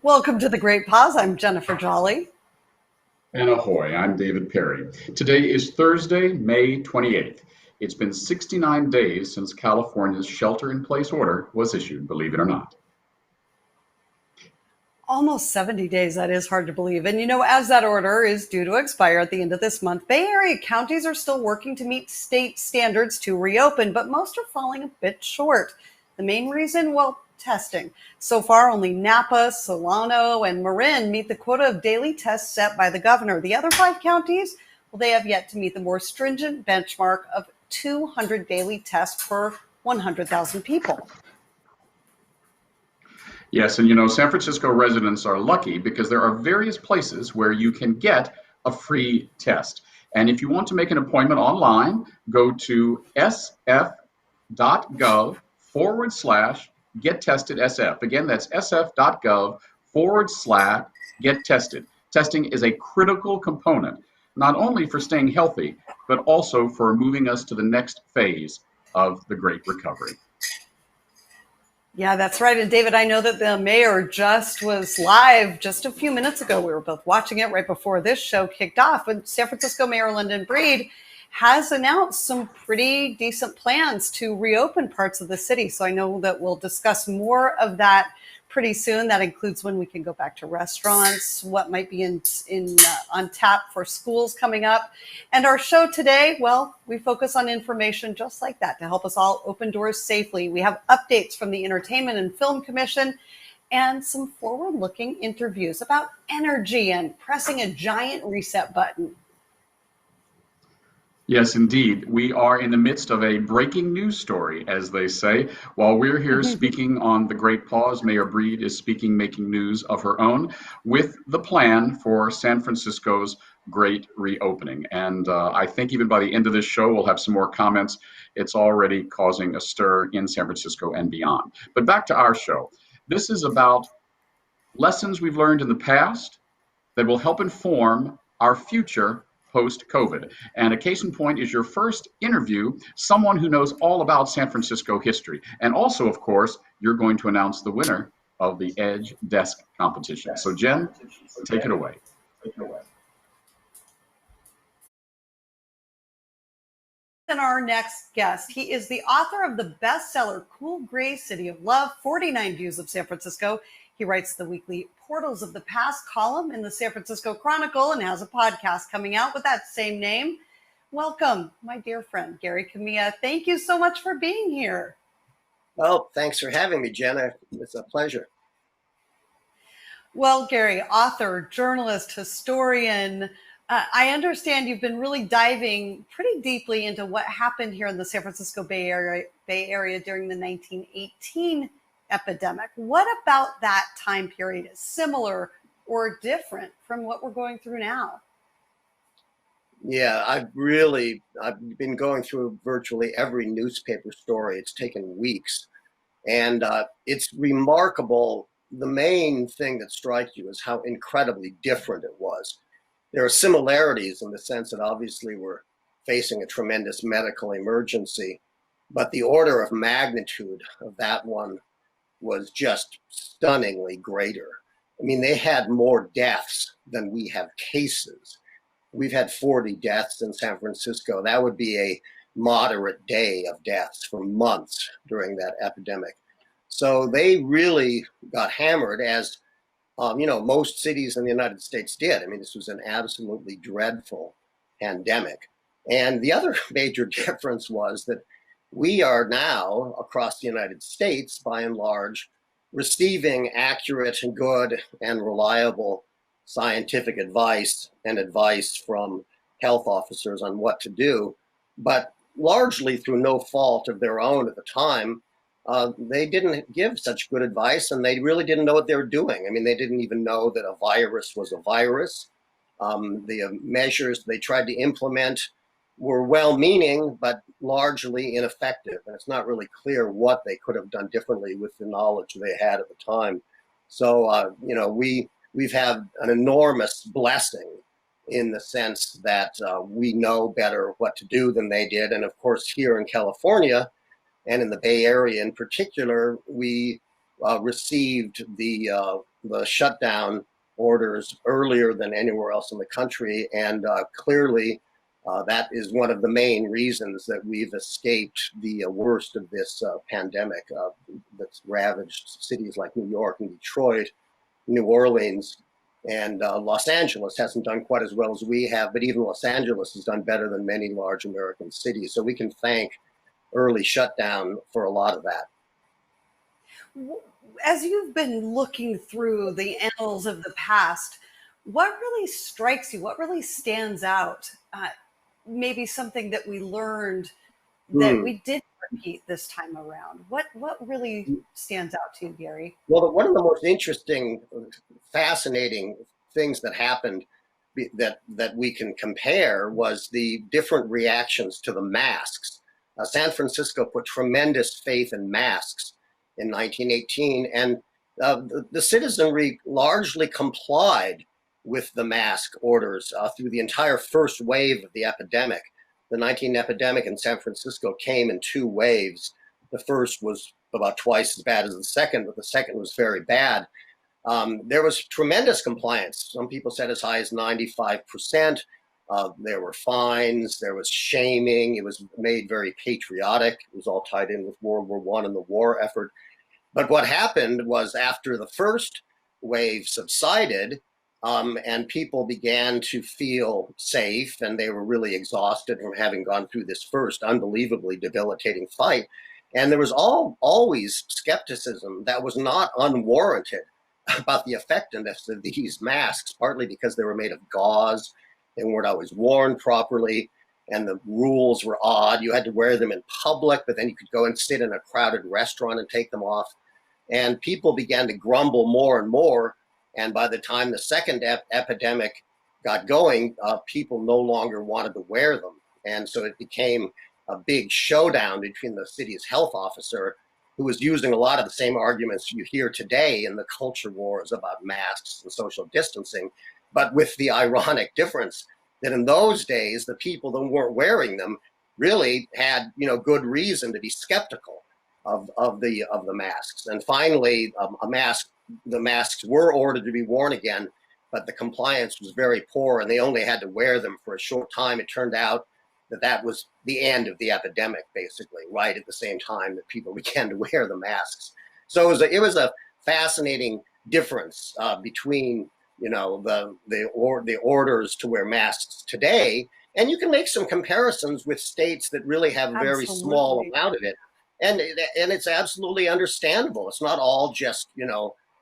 Welcome to The Great Pause. I'm Jennifer Jolly. And ahoy, I'm David Perry. Today is Thursday, May 28th. It's been 69 days since California's shelter-in-place order was issued, believe it or not. Almost 70 days, that is hard to believe. And as that order is due to expire at the end of this month, Bay Area counties are still working to meet state standards to reopen, but most are falling a bit short. The main reason? Well, testing. So far, only Napa, Solano, and Marin meet the quota of daily tests set by the governor. The other 5 counties, well, they have yet to meet the more stringent benchmark of 200 daily tests per 100,000 people. Yes, and San Francisco residents are lucky because there are various places where you can get a free test. And if you want to make an appointment online, go to sf.gov/get-tested-sf. Again, that's sf.gov/get-tested. Testing is a critical component, not only for staying healthy, but also for moving us to the next phase of the Great Recovery. Yeah, that's right. And David, I know that the mayor just was live just a few minutes ago. We were both watching it right before this show kicked off. And San Francisco Mayor London Breed has announced some pretty decent plans to reopen parts of the city. So I know that we'll discuss more of that pretty soon. That includes when we can go back to restaurants, what might be on tap for schools coming up. And our show today, well, we focus on information just like that to help us all open doors safely. We have updates from the Entertainment and Film Commission and some forward-looking interviews about energy and pressing a giant reset button. Yes, indeed. We are in the midst of a breaking news story, as they say. While we're here speaking on The Great Pause, Mayor Breed is making news of her own with the plan for San Francisco's great reopening. And I think even by the end of this show, we'll have some more comments. It's already causing a stir in San Francisco and beyond. But back to our show. This is about lessons we've learned in the past that will help inform our future post-COVID. And a case in point is your first interview, someone who knows all about San Francisco history. And also, of course, you're going to announce the winner of the Edge Desk competition. So Jen, take it away. And our next guest, he is the author of the bestseller, Cool Gray City of Love, 49 Views of San Francisco. He writes the weekly Portals of the Past column in the San Francisco Chronicle and has a podcast coming out with that same name. Welcome, my dear friend, Gary Kamiya. Thank you so much for being here. Well, thanks for having me, Jenna. It's a pleasure. Well, Gary, author, journalist, historian, I understand you've been really diving pretty deeply into what happened here in the San Francisco Bay Area during the 1918 epidemic. What about that time period is similar or different from what we're going through now? Yeah, I've been going through virtually every newspaper story. It's taken weeks. And it's remarkable. The main thing that strikes you is how incredibly different it was. There are similarities in the sense that obviously we're facing a tremendous medical emergency, but the order of magnitude of that one was just stunningly greater. I mean, they had more deaths than we have cases. We've had 40 deaths in San Francisco. That would be a moderate day of deaths for months during that epidemic. So they really got hammered, as most cities in the United States did. I mean, this was an absolutely dreadful pandemic. And the other major difference was that we are now, across the United States, by and large, receiving accurate and good and reliable scientific advice and advice from health officers on what to do. But largely through no fault of their own at the time, they didn't give such good advice, and they really didn't know what they were doing. I mean, they didn't even know that a virus was a virus. The measures they tried to implement were well-meaning, but largely ineffective. And it's not really clear what they could have done differently with the knowledge they had at the time. So, we've had an enormous blessing in the sense that we know better what to do than they did. And of course, here in California and in the Bay Area in particular, we received the the shutdown orders earlier than anywhere else in the country, and clearly that is one of the main reasons that we've escaped the worst of this pandemic that's ravaged cities like New York and Detroit, New Orleans, and Los Angeles hasn't done quite as well as we have, but even Los Angeles has done better than many large American cities. So we can thank early shutdown for a lot of that. As you've been looking through the annals of the past, what really strikes you? What really stands out? Maybe something that we learned that we didn't repeat this time around. What really stands out to you, Gary? Well, one of the most interesting, fascinating things that happened that we can compare was the different reactions to the masks. San Francisco put tremendous faith in masks in 1918, and the citizenry largely complied with the mask orders through the entire first wave of the epidemic. The 19 epidemic in San Francisco came in 2 waves. The first was about twice as bad as the second, but the second was very bad. There was tremendous compliance. Some people said as high as 95%. There were fines, there was shaming, it was made very patriotic. It was all tied in with World War I and the war effort. But what happened was after the first wave subsided, and people began to feel safe, and they were really exhausted from having gone through this first unbelievably debilitating fight. And there was always skepticism that was not unwarranted about the effectiveness of these masks, partly because they were made of gauze, they weren't always worn properly, and the rules were odd. You had to wear them in public, but then you could go and sit in a crowded restaurant and take them off. And people began to grumble more and more. And by the time the second epidemic got going, people no longer wanted to wear them. And so it became a big showdown between the city's health officer, who was using a lot of the same arguments you hear today in the culture wars about masks and social distancing, but with the ironic difference that in those days, the people that weren't wearing them really had, good reason to be skeptical of the masks. And finally, the masks were ordered to be worn again, but the compliance was very poor, and they only had to wear them for a short time. It turned out that was the end of the epidemic, basically, right at the same time that people began to wear the masks. So it was a fascinating difference between the orders to wear masks today, and you can make some comparisons with states that really have a very small amount of it, and it's absolutely understandable. It's not all just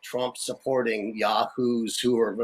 Trump supporting yahoos who are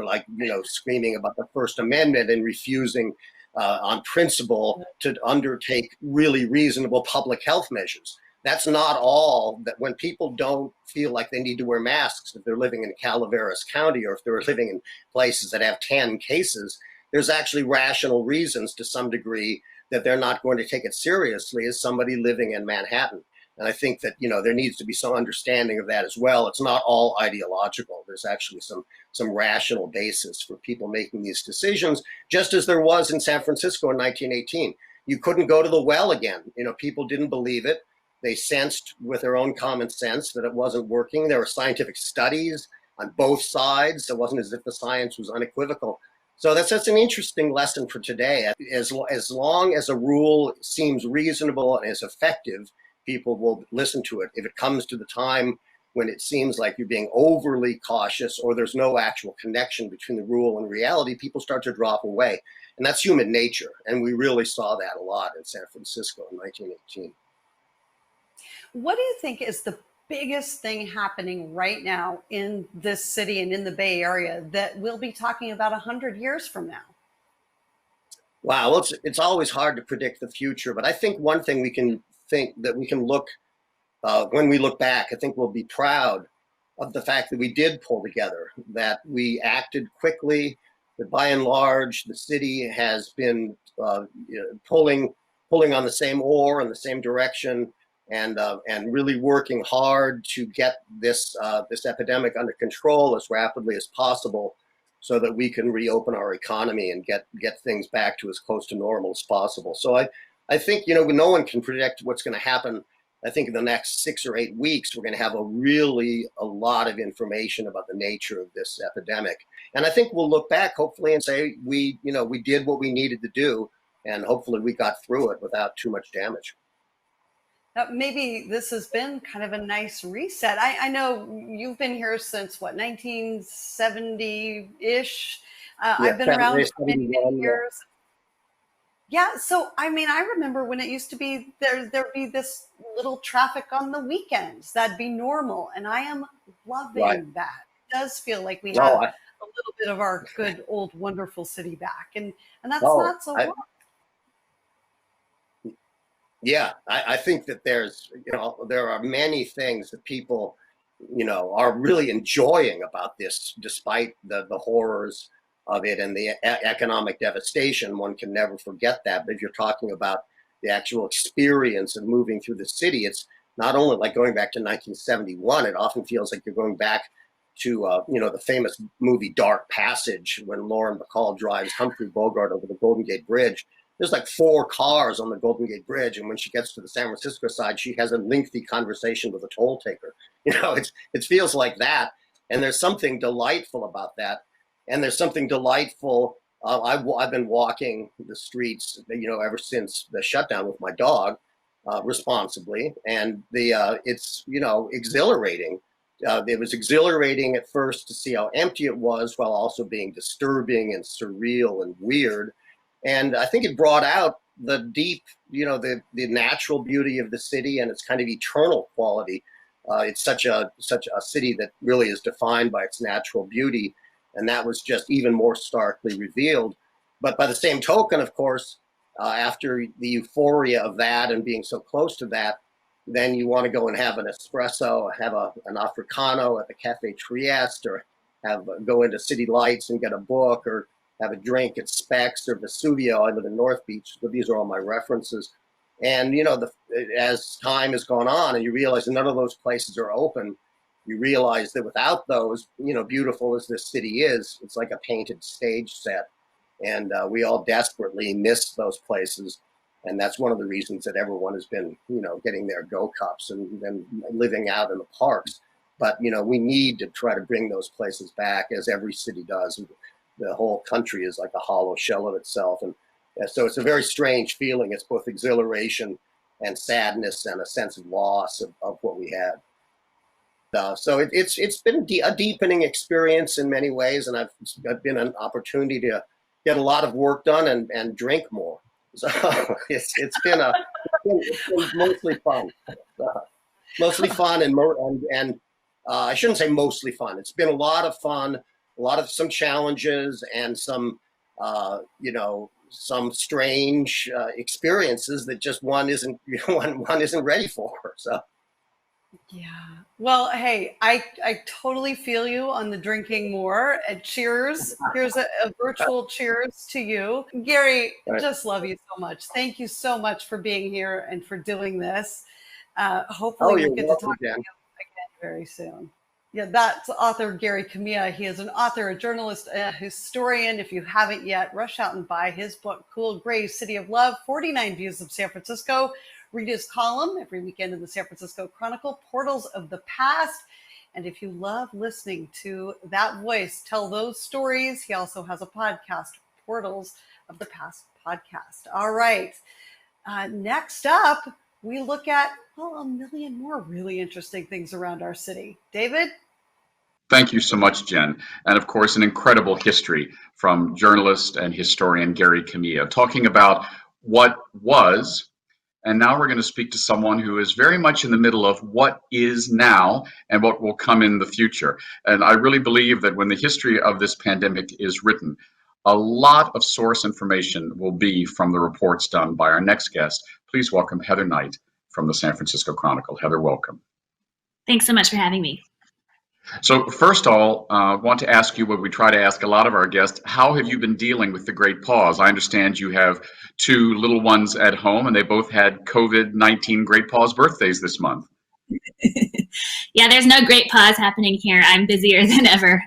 screaming about the First Amendment and refusing on principle to undertake really reasonable public health measures. That's not all. That when people don't feel like they need to wear masks, if they're living in Calaveras County or if they're living in places that have 10 cases, there's actually rational reasons to some degree that they're not going to take it seriously as somebody living in Manhattan. And I think that, there needs to be some understanding of that as well. It's not all ideological. There's actually some rational basis for people making these decisions, just as there was in San Francisco in 1918. You couldn't go to the well again. People didn't believe it. They sensed with their own common sense that it wasn't working. There were scientific studies on both sides. It wasn't as if the science was unequivocal. So that's an interesting lesson for today. As long as a rule seems reasonable and is effective, people will listen to it. If it comes to the time when it seems like you're being overly cautious or there's no actual connection between the rule and reality, people start to drop away. And that's human nature. And we really saw that a lot in San Francisco in 1918. What do you think is the biggest thing happening right now in this city and in the Bay Area that we'll be talking about 100 years from now? Wow, well, it's always hard to predict the future, but I think one thing we can look, when we look back, I think we'll be proud of the fact that we did pull together, that we acted quickly, that by and large, the city has been pulling on the same oar in the same direction, and really working hard to get this epidemic under control as rapidly as possible, so that we can reopen our economy and get things back to as close to normal as possible. So I think no one can predict what's going to happen I think in the next 6 or 8 weeks, we're going to have a lot of information about the nature of this epidemic. And I think we'll look back, hopefully, and say we did what we needed to do, and hopefully we got through it without too much damage. Maybe this has been kind of a nice reset. I know you've been here since, 1970-ish? I've been around for many years. Yeah, so I mean, I remember when it used to be there'd be this little traffic on the weekends. That'd be normal, and I am loving that. It does feel like we have a little bit of our good old wonderful city back, and that's not so long. Yeah, I think that there are many things that people, are really enjoying about this, despite the horrors of it and the economic devastation. One can never forget that. But if you're talking about the actual experience of moving through the city, it's not only like going back to 1971. It often feels like you're going back to, the famous movie Dark Passage, when Lauren Bacall drives Humphrey Bogart over the Golden Gate Bridge. There's like 4 cars on the Golden Gate Bridge, and when she gets to the San Francisco side, she has a lengthy conversation with a toll taker. It feels like that, and there's something delightful about that. And there's something delightful. I've been walking the streets, ever since the shutdown with my dog, responsibly, and it's exhilarating. It was exhilarating at first to see how empty it was, while also being disturbing and surreal and weird. And I think it brought out the deep, the natural beauty of the city and its kind of eternal quality. It's such a city that really is defined by its natural beauty. And that was just even more starkly revealed. But by the same token, of course, after the euphoria of that and being so close to that, then you want to go and have an espresso, have an Africano at the Cafe Trieste, or go into City Lights and get a book, or have a drink at Specs or Vesuvio. I live in North Beach, so these are all my references. And, as time has gone on and you realize none of those places are open, you realize that without those, beautiful as this city is, it's like a painted stage set. And we all desperately miss those places. And that's one of the reasons that everyone has been, getting their Go Cups and living out in the parks. But, we need to try to bring those places back, as every city does. The whole country is like a hollow shell of itself. And so it's a very strange feeling. It's both exhilaration and sadness and a sense of loss of what we had. So it's been a deepening experience in many ways, and I've been an opportunity to get a lot of work done and drink more. So it's been mostly fun, and I shouldn't say mostly fun. It's been a lot of fun, some challenges, and some some strange experiences that just one isn't ready for. So. Yeah. Well, hey, I totally feel you on the drinking more. And cheers. Here's a virtual cheers to you. Gary, just love you so much. Thank you so much for being here and for doing this. Hopefully we'll get to talk to you again very soon. Yeah, that's author Gary Kamiya. He is an author, a journalist, a historian. If you haven't yet, rush out and buy his book, Cool Gray City of Love, 49 Views of San Francisco. Read his column every weekend in the San Francisco Chronicle, Portals of the Past. And if you love listening to that voice tell those stories, he also has a podcast, Portals of the Past podcast. All right. Next up, we look at, a million more really interesting things around our city. David? Thank you so much, Jen. And of course, an incredible history from journalist and historian Gary Kamiya, talking about what was. And now we're going to speak to someone who is very much in the middle of what is now and what will come in the future. And I really believe that when the history of this pandemic is written, a lot of source information will be from the reports done by our next guest. Please welcome Heather Knight from the San Francisco Chronicle. Heather, welcome. Thanks so much for having me. So first of all, I want to ask you what we try to ask a lot of our guests. How have you been dealing with the great pause? I understand you have 2 little ones at home, and they both had COVID-19 great pause birthdays this month. Yeah, there's no great pause happening here. I'm busier than ever,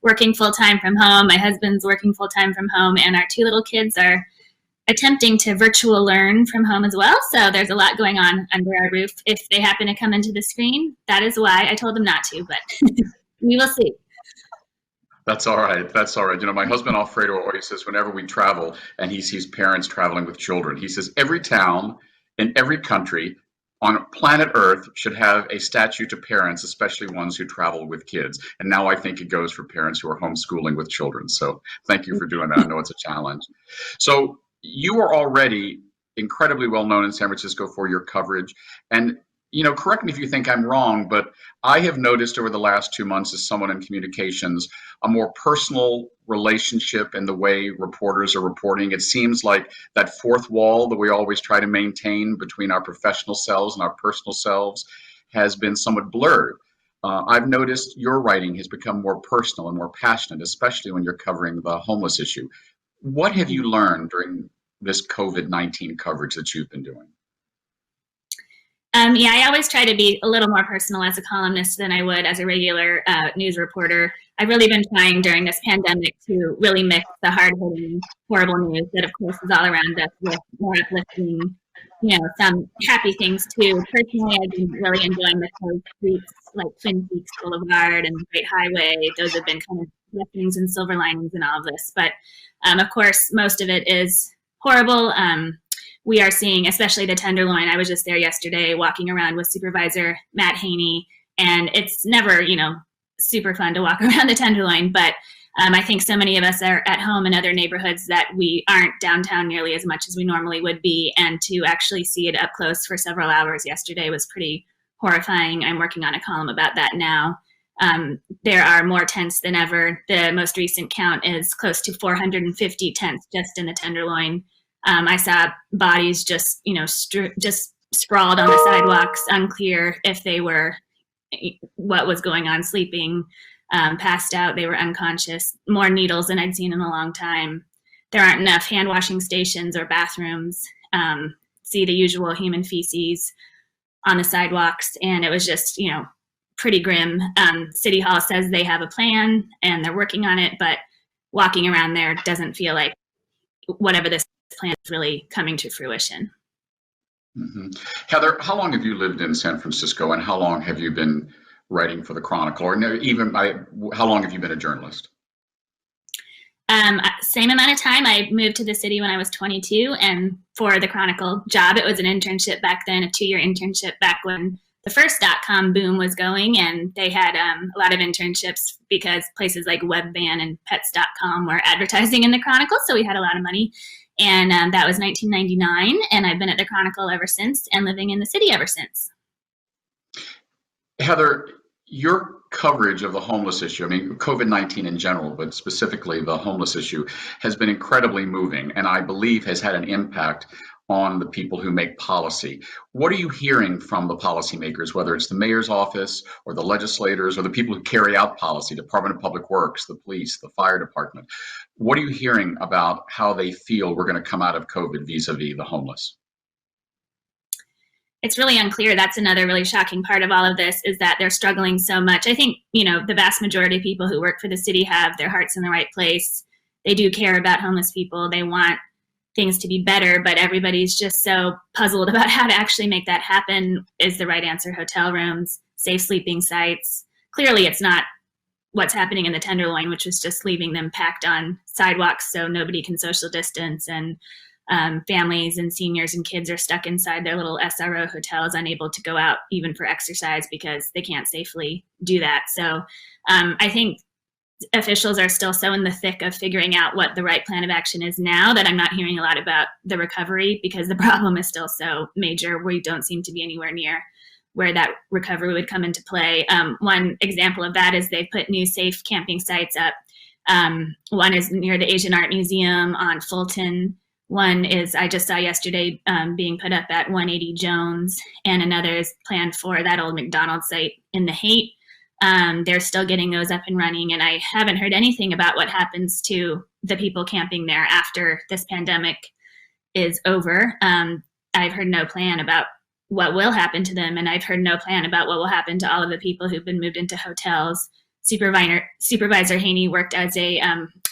working full-time from home. My husband's working full-time from home, and our 2 little kids are attempting to virtual learn from home as well. So there's a lot going on under our roof. If they happen to come into the screen, that is why I told them not to, but we will see. That's all right. That's all right. You know, my husband Alfredo always says whenever we travel and he sees parents traveling with children, he says every town in every country on planet Earth should have a statue to parents, especially ones who travel with kids. And now I think it goes for parents who are homeschooling with children. So thank you for doing that. I know it's a challenge. So you are already incredibly well known in San Francisco for your coverage. And, you know, correct me if you think I'm wrong, but I have noticed over the last 2 months as someone in communications, a more personal relationship in the way reporters are reporting. It seems like that fourth wall that we always try to maintain between our professional selves and our personal selves has been somewhat blurred. I've noticed your writing has become more personal and more passionate, especially when you're covering the homeless issue. What have you learned during this COVID-19 coverage that you've been doing? Yeah, I always try to be a little more personal as a columnist than I would as a regular news reporter. I've really been trying during this pandemic to really mix the hard-hitting, horrible news that, of course, is all around us with more uplifting, you know, some happy things too. Personally, I've been really enjoying the closed streets like Twin Peaks Boulevard and Great Highway. Those have been kind of blessings and silver linings in all of this. But, of course, most of it is horrible. We are seeing, especially the Tenderloin. I was just there yesterday walking around with Supervisor Matt Haney, and it's never, you know, super fun to walk around the Tenderloin, but I think so many of us are at home in other neighborhoods that we aren't downtown nearly as much as we normally would be, and to actually see it up close for several hours yesterday was pretty horrifying. I'm working on a column about that now. There are more tents than ever. The most recent count is close to 450 tents just in the Tenderloin. I saw bodies just, you know, just sprawled on the sidewalks, unclear if they were, what was going on, sleeping, passed out, they were unconscious, more needles than I'd seen in a long time. There aren't enough hand washing stations or bathrooms. See the usual human feces on the sidewalks, and it was just, you know, pretty grim. City Hall says they have a plan and they're working on it, but walking around there doesn't feel like whatever this plan is really coming to fruition. Mm-hmm. Heather, how long have you lived in San Francisco, and how long have you been writing for the Chronicle, or even how long have you been a journalist? Same amount of time. I moved to the city when I was 22, and for the Chronicle job, it was an internship back then, a 2-year internship back when the first .com boom was going, and they had a lot of internships because places like Webvan and Pets.com were advertising in the Chronicle, so we had a lot of money. And that was 1999, and I've been at the Chronicle ever since and living in the city ever since. Heather, your coverage of the homeless issue, I mean, COVID-19 in general, but specifically the homeless issue, has been incredibly moving, and I believe has had an impact on the people who make policy. What are you hearing from the policymakers, whether it's the mayor's office or the legislators or the people who carry out policy, Department of Public Works, the police, the fire department? What are you hearing about how they feel we're going to come out of COVID vis-a-vis the homeless? It's really unclear. That's another really shocking part of all of this, is that they're struggling so much. I think, you know, the vast majority of people who work for the city have their hearts in the right place. They do care about homeless people. They want things to be better, but everybody's just so puzzled about how to actually make that happen. Is the right answer hotel rooms, safe sleeping sites? Clearly it's not what's happening in the Tenderloin, which was just leaving them packed on sidewalks so nobody can social distance, and families and seniors and kids are stuck inside their little SRO hotels, unable to go out even for exercise because they can't safely do that. So I think officials are still so in the thick of figuring out what the right plan of action is now that I'm not hearing a lot about the recovery, because the problem is still so major. We don't seem to be anywhere near where that recovery would come into play. One example of that is they've put new safe camping sites up. One is near the Asian Art Museum on Fulton. One is, I just saw yesterday, being put up at 180 Jones, and another is planned for that old McDonald's site in the Haight. They're still getting those up and running, and I haven't heard anything about what happens to the people camping there after this pandemic is over. I've heard no plan about what will happen to them, and I've heard no plan about what will happen to all of the people who've been moved into hotels. Supervisor Haney worked as a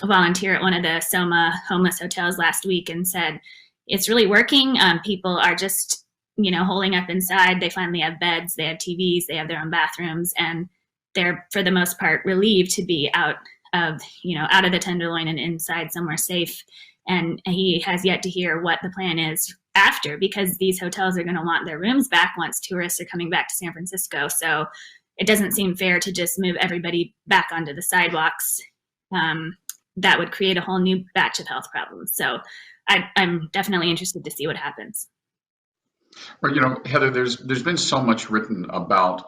volunteer at one of the Soma homeless hotels last week and said it's really working. People are just, holding up inside. They finally have beds, they have TVs, they have their own bathrooms, and they're, for the most part, relieved to be out of the Tenderloin and inside somewhere safe. And he has yet to hear what the plan is after, because these hotels are going to want their rooms back once tourists are coming back to San Francisco. So it doesn't seem fair to just move everybody back onto the sidewalks. That would create a whole new batch of health problems. So I'm definitely interested to see what happens. Well, Heather, there's been so much written about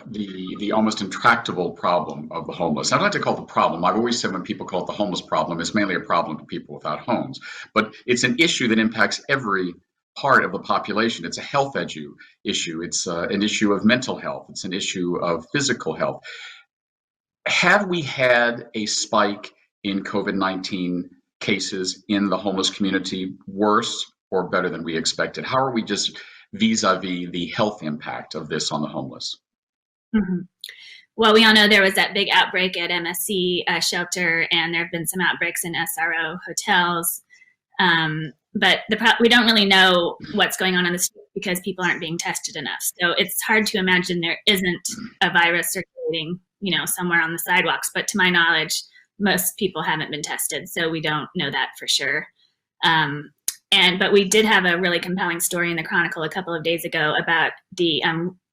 the almost intractable problem of the homeless. I'd like to call it the problem. I've always said when people call it the homeless problem, it's mainly a problem for people without homes. But it's an issue that impacts every part of the population. It's a health issue. It's an issue of mental health. It's an issue of physical health. Have we had a spike in COVID-19 cases in the homeless community worse or better than we expected? How are we just vis-a-vis the health impact of this on the homeless? Mm-hmm. Well, we all know there was that big outbreak at MSC shelter, and there have been some outbreaks in SRO hotels. But we don't really know what's going on in the street because people aren't being tested enough. So it's hard to imagine there isn't a virus circulating, somewhere on the sidewalks. But to my knowledge, most people haven't been tested, so we don't know that for sure. But we did have a really compelling story in the Chronicle a couple of days ago about the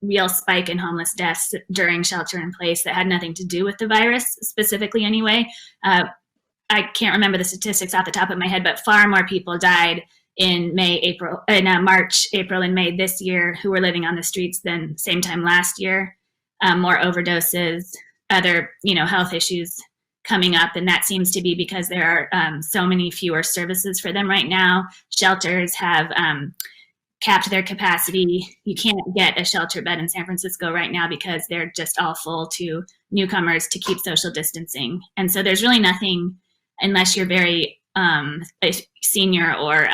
real spike in homeless deaths during shelter in place that had nothing to do with the virus specifically anyway. I can't remember the statistics off the top of my head, but far more people died in March, April, and May this year who were living on the streets than same time last year. More overdoses, other, health issues coming up, and that seems to be because there are so many fewer services for them right now. Shelters have capped their capacity. You can't get a shelter bed in San Francisco right now because they're just all full to newcomers to keep social distancing. And so there's really nothing, unless you're very a senior or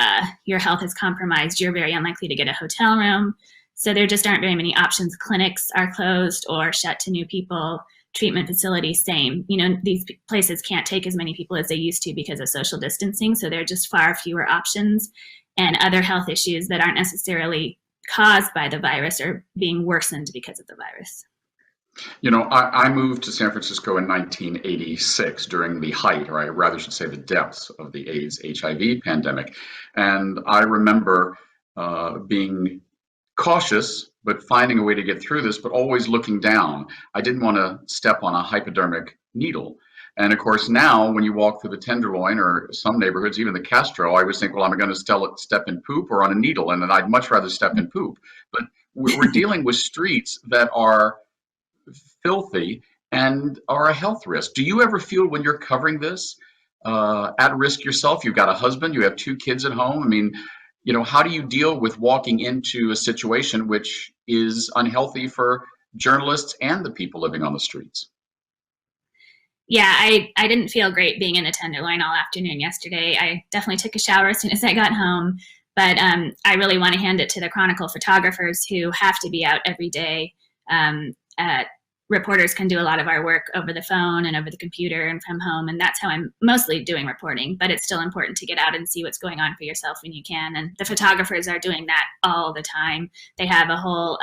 your health is compromised, you're very unlikely to get a hotel room. So there just aren't very many options. Clinics are closed or shut to new people. Treatment facilities, same. These places can't take as many people as they used to because of social distancing. So there are just far fewer options, and other health issues that aren't necessarily caused by the virus are being worsened because of the virus. I moved to San Francisco in 1986 during the height, or I rather should say the depths of the AIDS-HIV pandemic. And I remember being cautious, but finding a way to get through this, but always looking down. I didn't want to step on a hypodermic needle. And of course, now when you walk through the Tenderloin or some neighborhoods, even the Castro, I always think, well, I'm going to step in poop or on a needle, and then I'd much rather step in poop. But we're dealing with streets that are filthy and are a health risk. Do you ever feel when you're covering this at risk yourself? You've got a husband, you have 2 kids at home. I mean, how do you deal with walking into a situation which is unhealthy for journalists and the people living on the streets? Yeah, I didn't feel great being in the Tenderloin all afternoon yesterday. I definitely took a shower as soon as I got home. But I really want to hand it to the Chronicle photographers who have to be out every day. Reporters can do a lot of our work over the phone and over the computer and from home, and that's how I'm mostly doing reporting. But it's still important to get out and see what's going on for yourself when you can. And the photographers are doing that all the time. They have a whole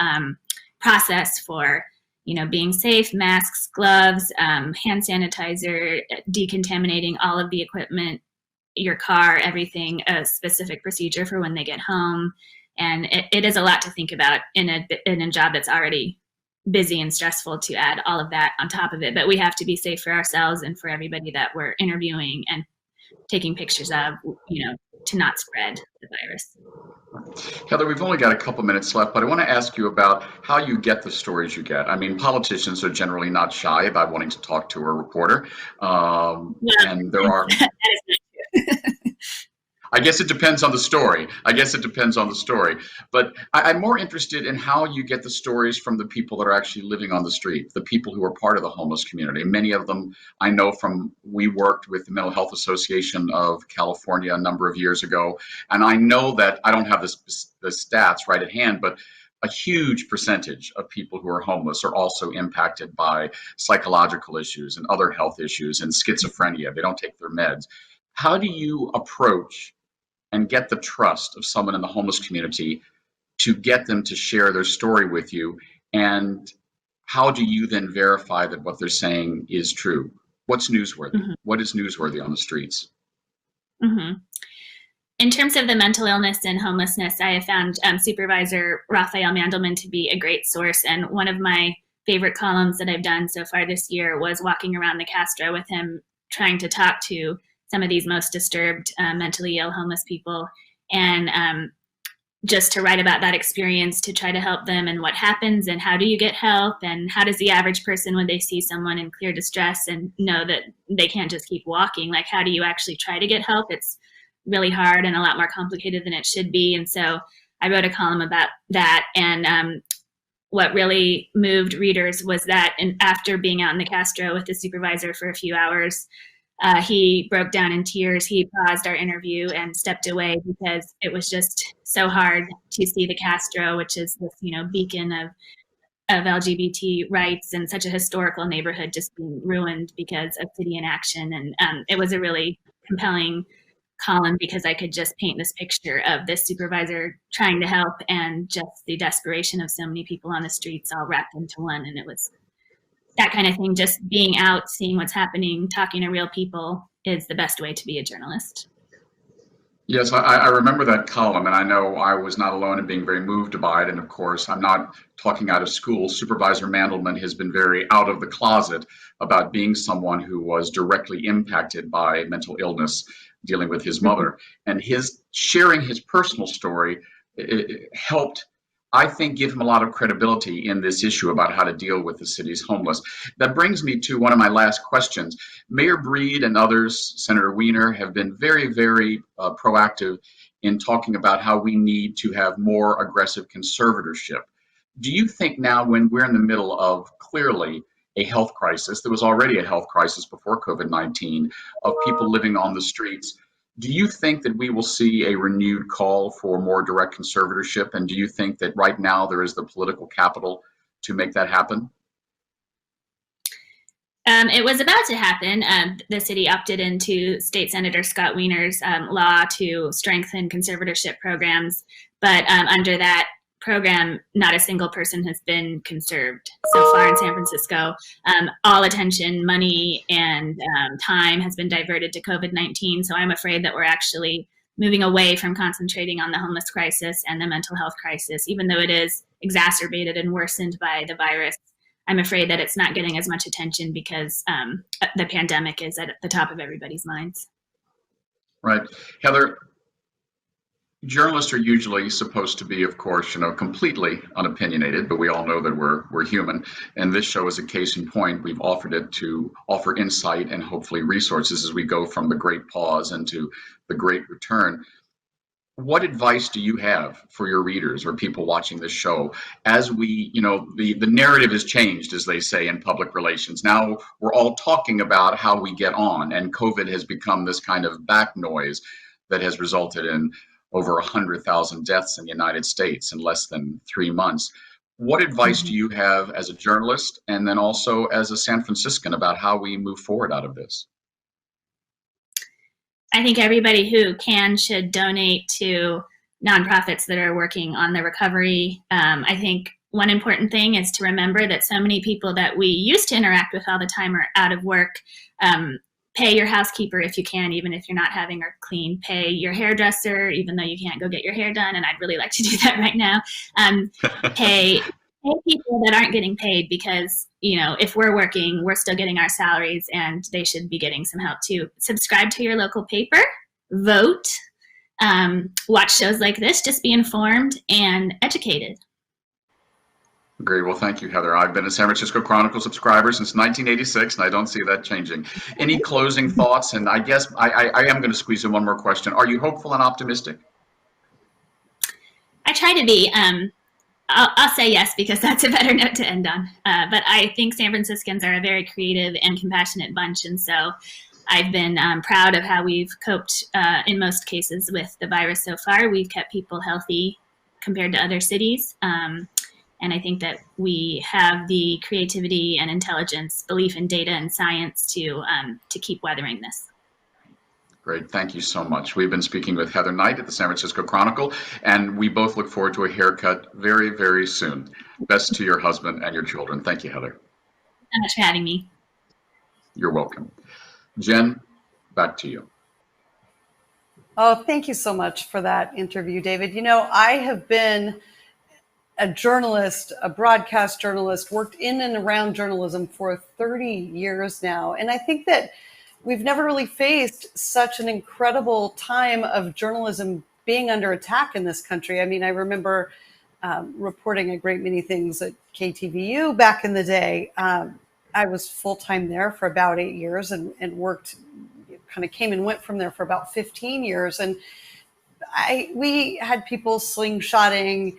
process for being safe, masks, gloves, hand sanitizer, decontaminating all of the equipment, your car, everything, a specific procedure for when they get home. And it is a lot to think about in a job that's already busy and stressful, to add all of that on top of it. But we have to be safe for ourselves and for everybody that we're interviewing and taking pictures of, to not spread the virus. Heather, we've only got a couple minutes left, but I want to ask you about how you get the stories you get. I mean, politicians are generally not shy about wanting to talk to a reporter. And there are... I guess it depends on the story. But I'm more interested in how you get the stories from the people that are actually living on the street, the people who are part of the homeless community. Many of them I know we worked with the Mental Health Association of California a number of years ago. And I know that, I don't have the stats right at hand, but a huge percentage of people who are homeless are also impacted by psychological issues and other health issues and schizophrenia. They don't take their meds. How do you approach and get the trust of someone in the homeless community to get them to share their story with you? And how do you then verify that what they're saying is true? What's newsworthy? Mm-hmm. What is newsworthy on the streets? Mm-hmm. In terms of the mental illness and homelessness, I have found Supervisor Raphael Mandelman to be a great source. And one of my favorite columns that I've done so far this year was walking around the Castro with him, trying to talk to some of these most disturbed, mentally ill homeless people, and just to write about that experience, to try to help them and what happens and how do you get help, and how does the average person, when they see someone in clear distress and know that they can't just keep walking, like how do you actually try to get help? It's really hard and a lot more complicated than it should be. And so I wrote a column about that. And what really moved readers was that after being out in the Castro with the supervisor for a few hours, he broke down in tears. He paused our interview and stepped away because it was just so hard to see the Castro, which is this, beacon of LGBT rights and such a historical neighborhood, just being ruined because of city inaction. And it was a really compelling column because I could just paint this picture of this supervisor trying to help and just the desperation of so many people on the streets all wrapped into one. And it was that kind of thing. Just being out, seeing what's happening, talking to real people is the best way to be a journalist. Yes, I remember that column, and I know I was not alone in being very moved by it. And of course, I'm not talking out of school. Supervisor Mandelman has been very out of the closet about being someone who was directly impacted by mental illness, dealing with his mother. And his sharing his personal story it helped, I think, give him a lot of credibility in this issue about how to deal with the city's homeless. That brings me to one of my last questions. Mayor Breed and others, Senator Wiener, have been very, very proactive in talking about how we need to have more aggressive conservatorship. Do you think now, when we're in the middle of clearly a health crisis, there was already a health crisis before COVID-19, of people living on the streets, do you think that we will see a renewed call for more direct conservatorship? And do you think that right now there is the political capital to make that happen? It was about to happen. The city opted into State Senator Scott Wiener's law to strengthen conservatorship programs. But under that program, not a single person has been conserved so far in San Francisco. All attention, money, and time has been diverted to COVID-19. So I'm afraid that we're actually moving away from concentrating on the homeless crisis and the mental health crisis, even though it is exacerbated and worsened by the virus. I'm afraid that it's not getting as much attention because the pandemic is at the top of everybody's minds. Right. Heather, journalists are usually supposed to be, of course, completely unopinionated, but we all know that we're human. And this show is a case in point. We've offered it to offer insight and hopefully resources as we go from the great pause into the great return. What advice do you have for your readers or people watching this show as we, the narrative has changed, as they say in public relations. Now we're all talking about how we get on, and COVID has become this kind of back noise that has resulted in over 100,000 deaths in the United States in less than 3 months. What advice do you have as a journalist and then also as a San Franciscan about how we move forward out of this? I think everybody who can should donate to nonprofits that are working on the recovery. I think one important thing is to remember that so many people that we used to interact with all the time are out of work. Pay your housekeeper if you can, even if you're not having her clean. Pay your hairdresser, even though you can't go get your hair done, and I'd really like to do that right now. Pay people that aren't getting paid because, if we're working, we're still getting our salaries, and they should be getting some help too. Subscribe to your local paper, vote, watch shows like this, just be informed and educated. Great. Well, thank you, Heather. I've been a San Francisco Chronicle subscriber since 1986, and I don't see that changing. Any closing thoughts? And I guess I am going to squeeze in one more question. Are you hopeful and optimistic? I try to be. I'll say yes because that's a better note to end on. But I think San Franciscans are a very creative and compassionate bunch, and so I've been proud of how we've coped in most cases with the virus so far. We've kept people healthy compared to other cities. And I think that we have the creativity and intelligence, belief in data and science to keep weathering this. Great. Thank you so much. We've been speaking with Heather Knight at the San Francisco Chronicle, and we both look forward to a haircut very, very soon. Best to your husband and your children. Thank you, Heather. Thanks so much for having me. You're welcome. Jen, back to you. Oh, thank you so much for that interview, David. You know, I have been a journalist, a broadcast journalist, worked in and around journalism for 30 years now. And I think that we've never really faced such an incredible time of journalism being under attack in this country. I mean, I remember reporting a great many things at KTVU back in the day. I was full-time there for about 8 years and worked, kind of came and went from there for about 15 years. And we had people slingshotting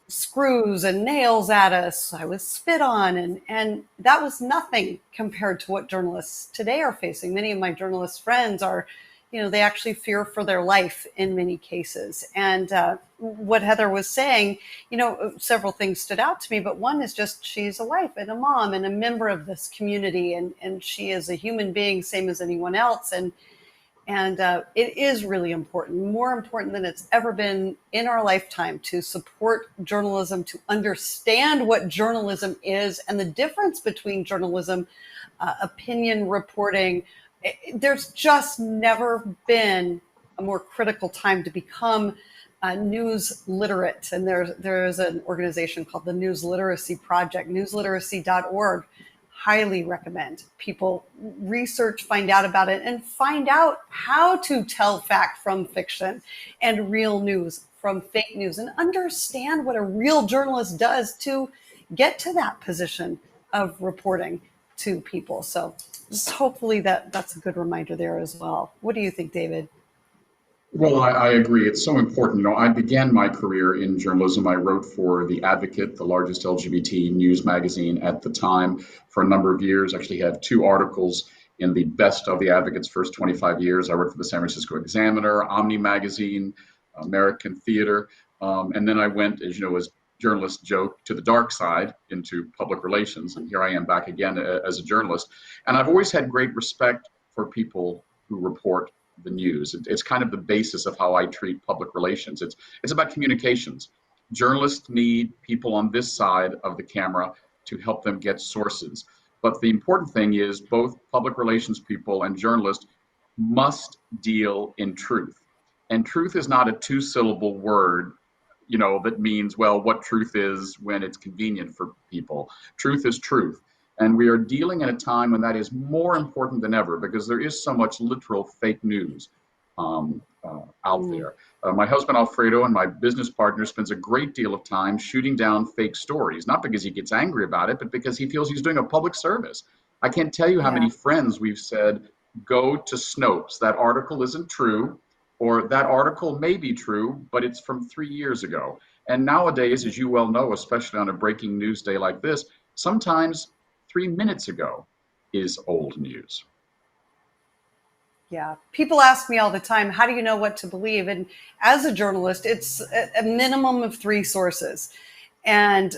screws and nails at us. I was spit on, and that was nothing compared to what journalists today are facing. Many of my journalist friends are, they actually fear for their life in many cases. And what Heather was saying, several things stood out to me, but one is just she's a wife and a mom and a member of this community, and she is a human being, same as anyone else. And it is really important, more important than it's ever been in our lifetime, to support journalism, to understand what journalism is and the difference between journalism, opinion reporting. There's just never been a more critical time to become news literate. And there is an organization called the News Literacy Project, newsliteracy.org. Highly recommend people research, find out about it, and find out how to tell fact from fiction and real news from fake news, and understand what a real journalist does to get to that position of reporting to people. So just hopefully that's a good reminder there as well. What do you think, David? Well, I agree. It's so important. I began my career in journalism. I wrote for The Advocate, the largest LGBT news magazine at the time, for a number of years. Actually had 2 articles in the best of The Advocate's first 25 years. I worked for the San Francisco Examiner, Omni Magazine, American Theater. And then I went, as you know, as journalists joke, to the dark side into public relations. And here I am back again as a journalist. And I've always had great respect for people who report the news. It's kind of the basis of how I treat public relations. It's about communications. Journalists need people on this side of the camera to help them get sources. But the important thing is both public relations people and journalists must deal in truth. And truth is not a 2-syllable word, that means, well, what truth is when it's convenient for people. Truth is truth. And we are dealing in a time when that is more important than ever, because there is so much literal fake news out there. My husband, Alfredo, and my business partner spends a great deal of time shooting down fake stories, not because he gets angry about it, but because he feels he's doing a public service. I can't tell you how many friends we've said, go to Snopes. That article isn't true, or that article may be true, but it's from 3 years ago. And nowadays, as you well know, especially on a breaking news day like this, sometimes 3 minutes ago is old news. Yeah. People ask me all the time, how do you know what to believe? And as a journalist, it's a minimum of 3 sources, and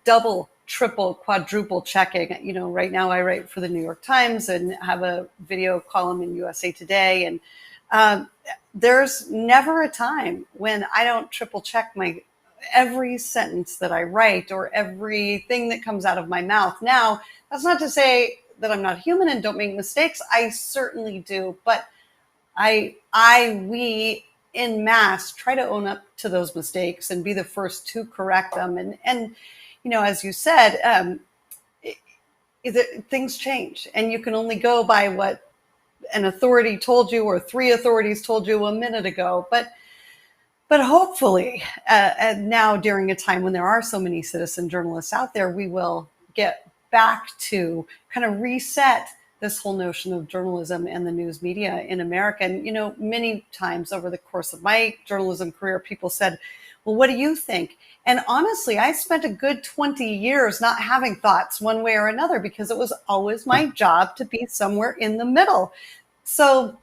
double, triple, quadruple checking. Right now I write for the New York Times and have a video column in USA Today. And there's never a time when I don't triple check every sentence that I write or everything that comes out of my mouth. Now, that's not to say that I'm not human and don't make mistakes. I certainly do. But we en masse try to own up to those mistakes and be the first to correct them. And as you said, things change, and you can only go by what an authority told you or 3 authorities told you a minute ago. But hopefully, now during a time when there are so many citizen journalists out there, we will get back to kind of reset this whole notion of journalism and the news media in America. And, many times over the course of my journalism career, people said, well, what do you think? And honestly, I spent a good 20 years not having thoughts one way or another, because it was always my job to be somewhere in the middle. So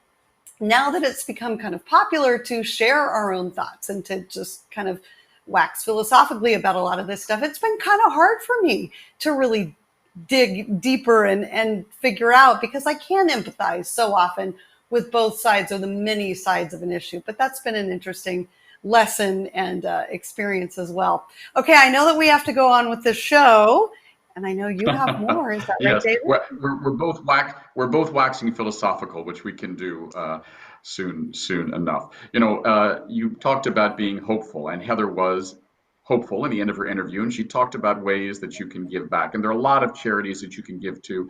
now that it's become kind of popular to share our own thoughts and to just kind of wax philosophically about a lot of this stuff, it's been kind of hard for me to really dig deeper and figure out, because I can empathize so often with both sides or the many sides of an issue. But that's been an interesting lesson and experience as well. Okay, I know that we have to go on with the show, and I know you have more. Is that right, Yes, David? we're both waxing philosophical, which we can do soon enough. You know, you talked about being hopeful, and Heather was hopeful in the end of her interview, and she talked about ways that you can give back. And there are a lot of charities that you can give to.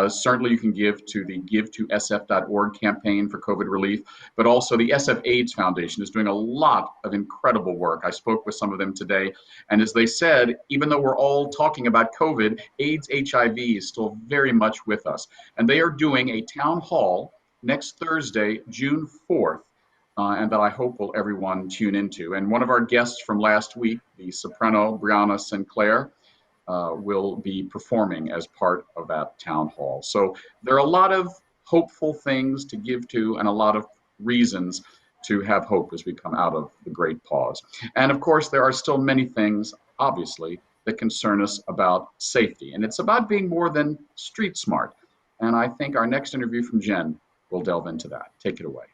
Certainly, you can give to the give2sf.org campaign for COVID relief, but also the SF AIDS Foundation is doing a lot of incredible work. I spoke with some of them today, and as they said, even though we're all talking about COVID, AIDS, HIV is still very much with us. And they are doing a town hall next Thursday, June 4th, and that I hope will everyone tune into. And one of our guests from last week, the soprano Brianna Sinclair, will be performing as part of that town hall. So there are a lot of hopeful things to give to and a lot of reasons to have hope as we come out of the great pause. And of course, there are still many things, obviously, that concern us about safety. And it's about being more than street smart. And I think our next interview from Jen will delve into that. Take it away.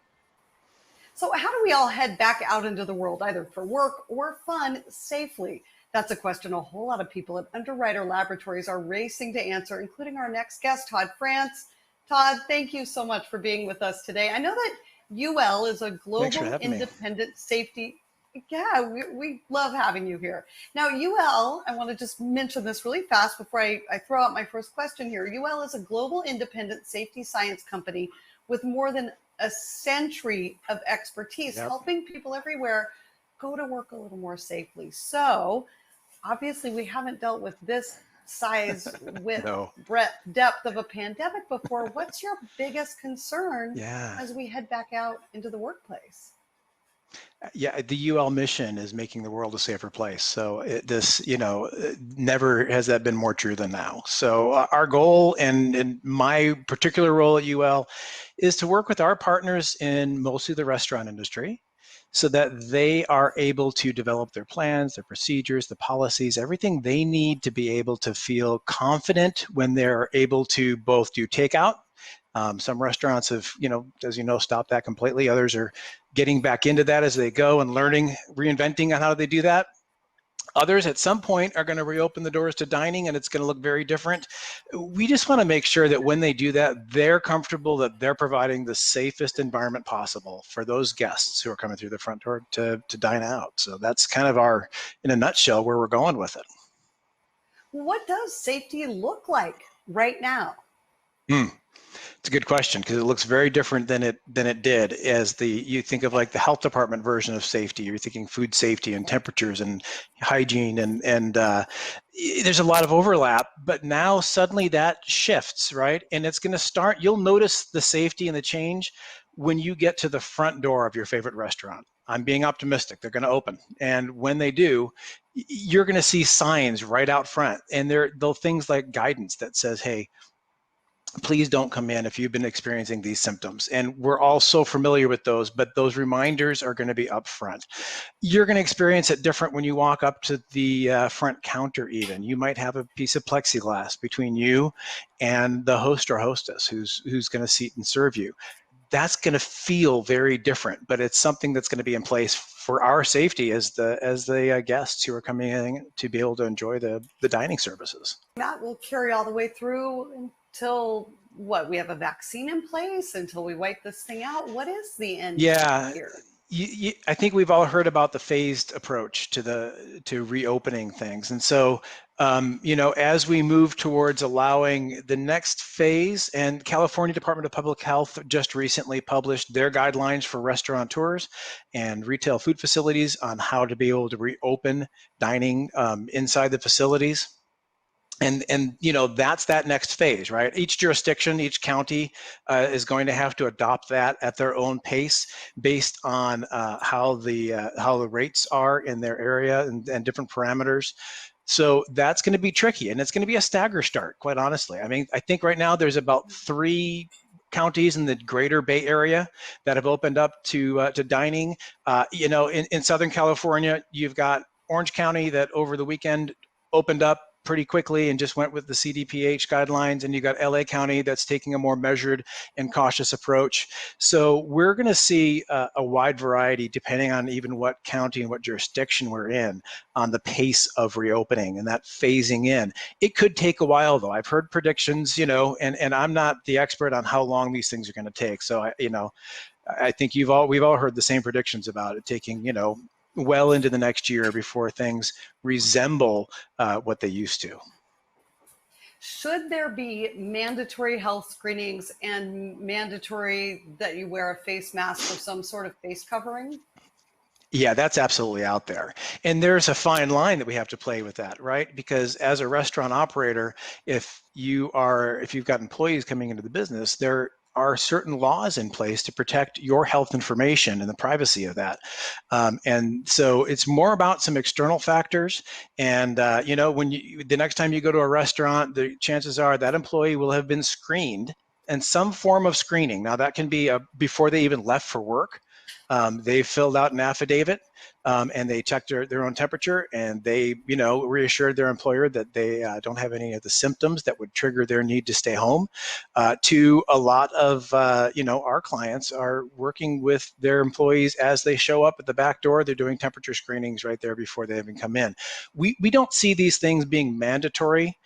So how do we all head back out into the world, either for work or fun, safely? That's a question a whole lot of people at Underwriter Laboratories are racing to answer, including our next guest, Todd Frantz. Todd, thank you so much for being with us today. I know that UL is a global independent safety. Yeah, we love having you here. Now, UL, I want to just mention this really fast before I throw out my first question here. UL is a global independent safety science company with more than a century of expertise, helping people everywhere go to work a little more safely. So obviously we haven't dealt with this size, width, breadth, depth of a pandemic before. What's your biggest concern as we head back out into the workplace? Yeah, the UL mission is making the world a safer place. So never has that been more true than now. So our goal and my particular role at UL is to work with our partners in mostly the restaurant industry so that they are able to develop their plans, their procedures, the policies, everything they need to be able to feel confident when they're able to both do takeout. Some restaurants have, as you know, stopped that completely. Others are getting back into that as they go and learning, reinventing on how they do that. Others at some point are going to reopen the doors to dining and it's going to look very different. We just want to make sure that when they do that, they're comfortable that they're providing the safest environment possible for those guests who are coming through the front door to dine out. So that's kind of in a nutshell, where we're going with it. What does safety look like right now? It's a good question, because it looks very different than it did as you think of like the health department version of safety. You're thinking food safety and temperatures and hygiene and there's a lot of overlap, but now suddenly that shifts, right? And it's going to start, you'll notice the safety and the change when you get to the front door of your favorite restaurant. I'm being optimistic, they're going to open. And when they do, you're going to see signs right out front. And they'll things like guidance that says, hey, please don't come in if you've been experiencing these symptoms. And we're all so familiar with those, but those reminders are going to be up front. You're going to experience it different when you walk up to the front counter even. You might have a piece of plexiglass between you and the host or hostess who's going to seat and serve you. That's going to feel very different, but it's something that's going to be in place for our safety as the guests who are coming in to be able to enjoy the dining services. That will carry all the way through until what? We have a vaccine in place, until we wipe this thing out. What is the end here? I think we've all heard about the phased approach to reopening things, and so as we move towards allowing the next phase, and California Department of Public Health just recently published their guidelines for restaurateurs and retail food facilities on how to be able to reopen dining inside the facilities. And that's that next phase, right? Each jurisdiction, each county is going to have to adopt that at their own pace based on how the rates are in their area and different parameters. So that's going to be tricky, and it's going to be a stagger start, quite honestly. I mean, I think right now there's about 3 counties in the greater Bay Area that have opened up to dining. In Southern California, you've got Orange County that over the weekend opened up pretty quickly and just went with the CDPH guidelines, and you got LA County that's taking a more measured and cautious approach. So we're going to see a wide variety, depending on even what county and what jurisdiction we're in, on the pace of reopening and that phasing in. It could take a while, though. I've heard predictions, and I'm not the expert on how long these things are going to take. So I think we've all heard the same predictions about it taking, well into the next year before things resemble what they used to. Should there be mandatory health screenings and mandatory that you wear a face mask or some sort of face covering? Yeah, that's absolutely out there. And there's a fine line that we have to play with that, right? Because as a restaurant operator, if you've got employees coming into the business, there are certain laws in place to protect your health information and the privacy of that. And so it's more about some external factors. And, when the next time you go to a restaurant, the chances are that employee will have been screened and some form of screening. Now that can be before they even left for work. They filled out an affidavit and they checked their own temperature, and they, reassured their employer that they don't have any of the symptoms that would trigger their need to stay home. To a lot of, our clients are working with their employees as they show up at the back door. They're doing temperature screenings right there before they even come in. We don't see these things being mandatory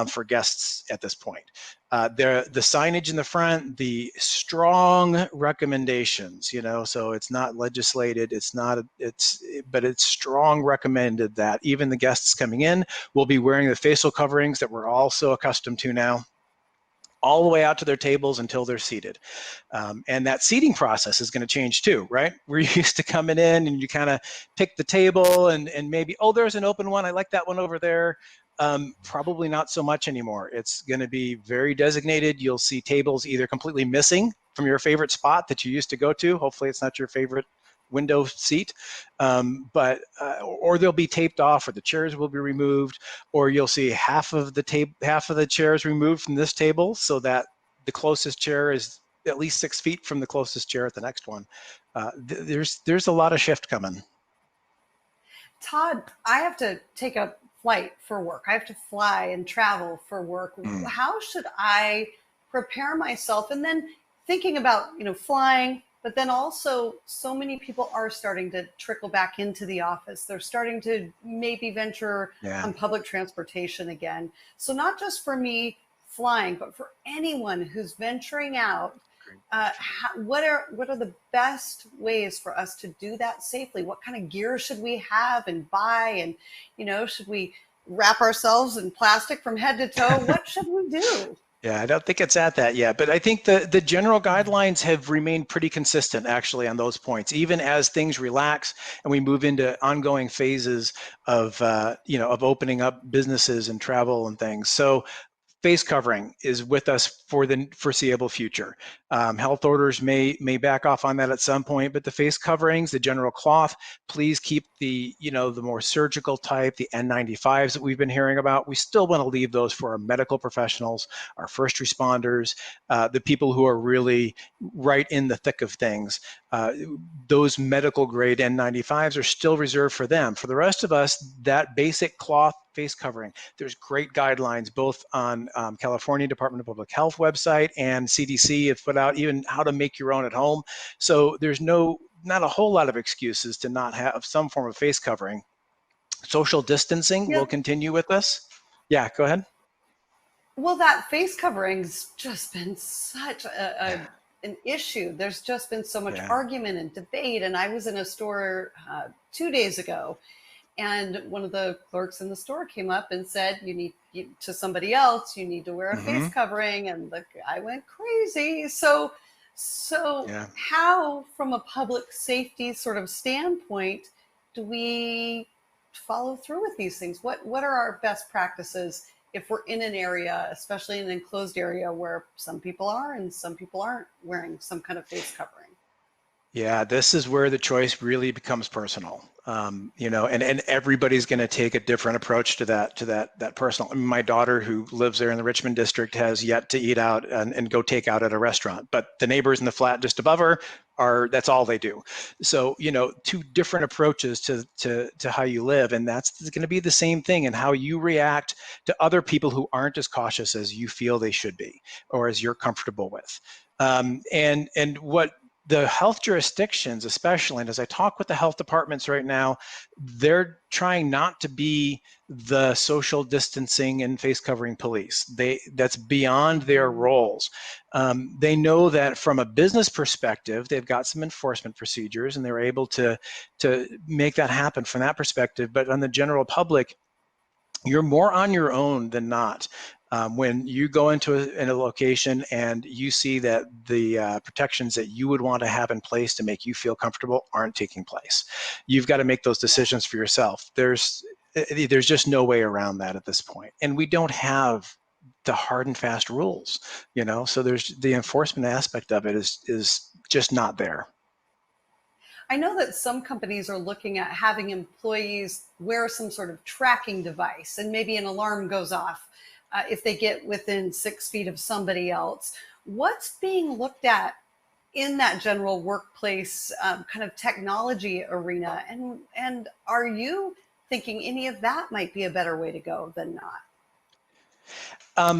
for guests at this point. The signage in the front, the strong recommendations, so it's not legislated, but it's strong recommended that even the guests coming in will be wearing the facial coverings that we're all so accustomed to now, all the way out to their tables until they're seated. And that seating process is going to change too, right? We're used to coming in and you kind of pick the table and maybe, oh, there's an open one. I like that one over there. Probably not so much anymore. It's going to be very designated. You'll see tables either completely missing from your favorite spot that you used to go to. Hopefully it's not your favorite window seat, or they'll be taped off, or the chairs will be removed, or you'll see half of the chairs removed from this table so that the closest chair is at least 6 feet from the closest chair at the next one. There's a lot of shift coming. Todd, I have to take a flight for work. I have to fly and travel for work. How should I prepare myself? And then thinking about, flying, but then also so many people are starting to trickle back into the office. They're starting to maybe venture on public transportation again. So not just for me flying, but for anyone who's venturing out, what are the best ways for us to do that safely? What kind of gear should we have and buy? And, should we wrap ourselves in plastic from head to toe? What should we do? Yeah, I don't think it's at that yet, but I think the general guidelines have remained pretty consistent actually on those points, even as things relax and we move into ongoing phases of, of opening up businesses and travel and things. So face covering is with us for the foreseeable future. Health orders may back off on that at some point, but the face coverings, the general cloth, please keep the more surgical type, the N95s that we've been hearing about. We still want to leave those for our medical professionals, our first responders, the people who are really right in the thick of things. Those medical grade N95s are still reserved for them. For the rest of us, that basic cloth face covering, there's great guidelines both on California Department of Public Health website, and CDC have put out even how to make your own at home. So there's not a whole lot of excuses to not have some form of face covering. Social distancing will continue with us. Yeah, go ahead. Well, that face covering's just been such an issue. There's just been so much argument and debate. And I was in a store 2 days ago, and one of the clerks in the store came up and said, to somebody else, you need to wear a face covering. And the guy went crazy. So how, from a public safety sort of standpoint, do we follow through with these things? What are our best practices if we're in an area, especially in an enclosed area where some people are and some people aren't wearing some kind of face covering? Yeah, this is where the choice really becomes personal. And everybody's going to take a different approach to that personal. I mean, my daughter, who lives there in the Richmond district, has yet to eat out and go take out at a restaurant. But the neighbors in the flat just above her that's all they do. So, two different approaches to how you live, and that's going to be the same thing in how you react to other people who aren't as cautious as you feel they should be, or as you're comfortable with. And what the health jurisdictions, especially, and as I talk with the health departments right now, they're trying not to be the social distancing and face covering police. That's beyond their roles. They know that from a business perspective, they've got some enforcement procedures, and they're able to make that happen from that perspective. But on the general public, you're more on your own than not. When you go into a location and you see that the protections that you would want to have in place to make you feel comfortable aren't taking place, you've got to make those decisions for yourself. There's just no way around that at this point. And we don't have the hard and fast rules, so there's the enforcement aspect of it is just not there. I know that some companies are looking at having employees wear some sort of tracking device, and maybe an alarm goes off if they get within 6 feet of somebody else. What's being looked at in that general workplace kind of technology arena? And are you thinking any of that might be a better way to go than not?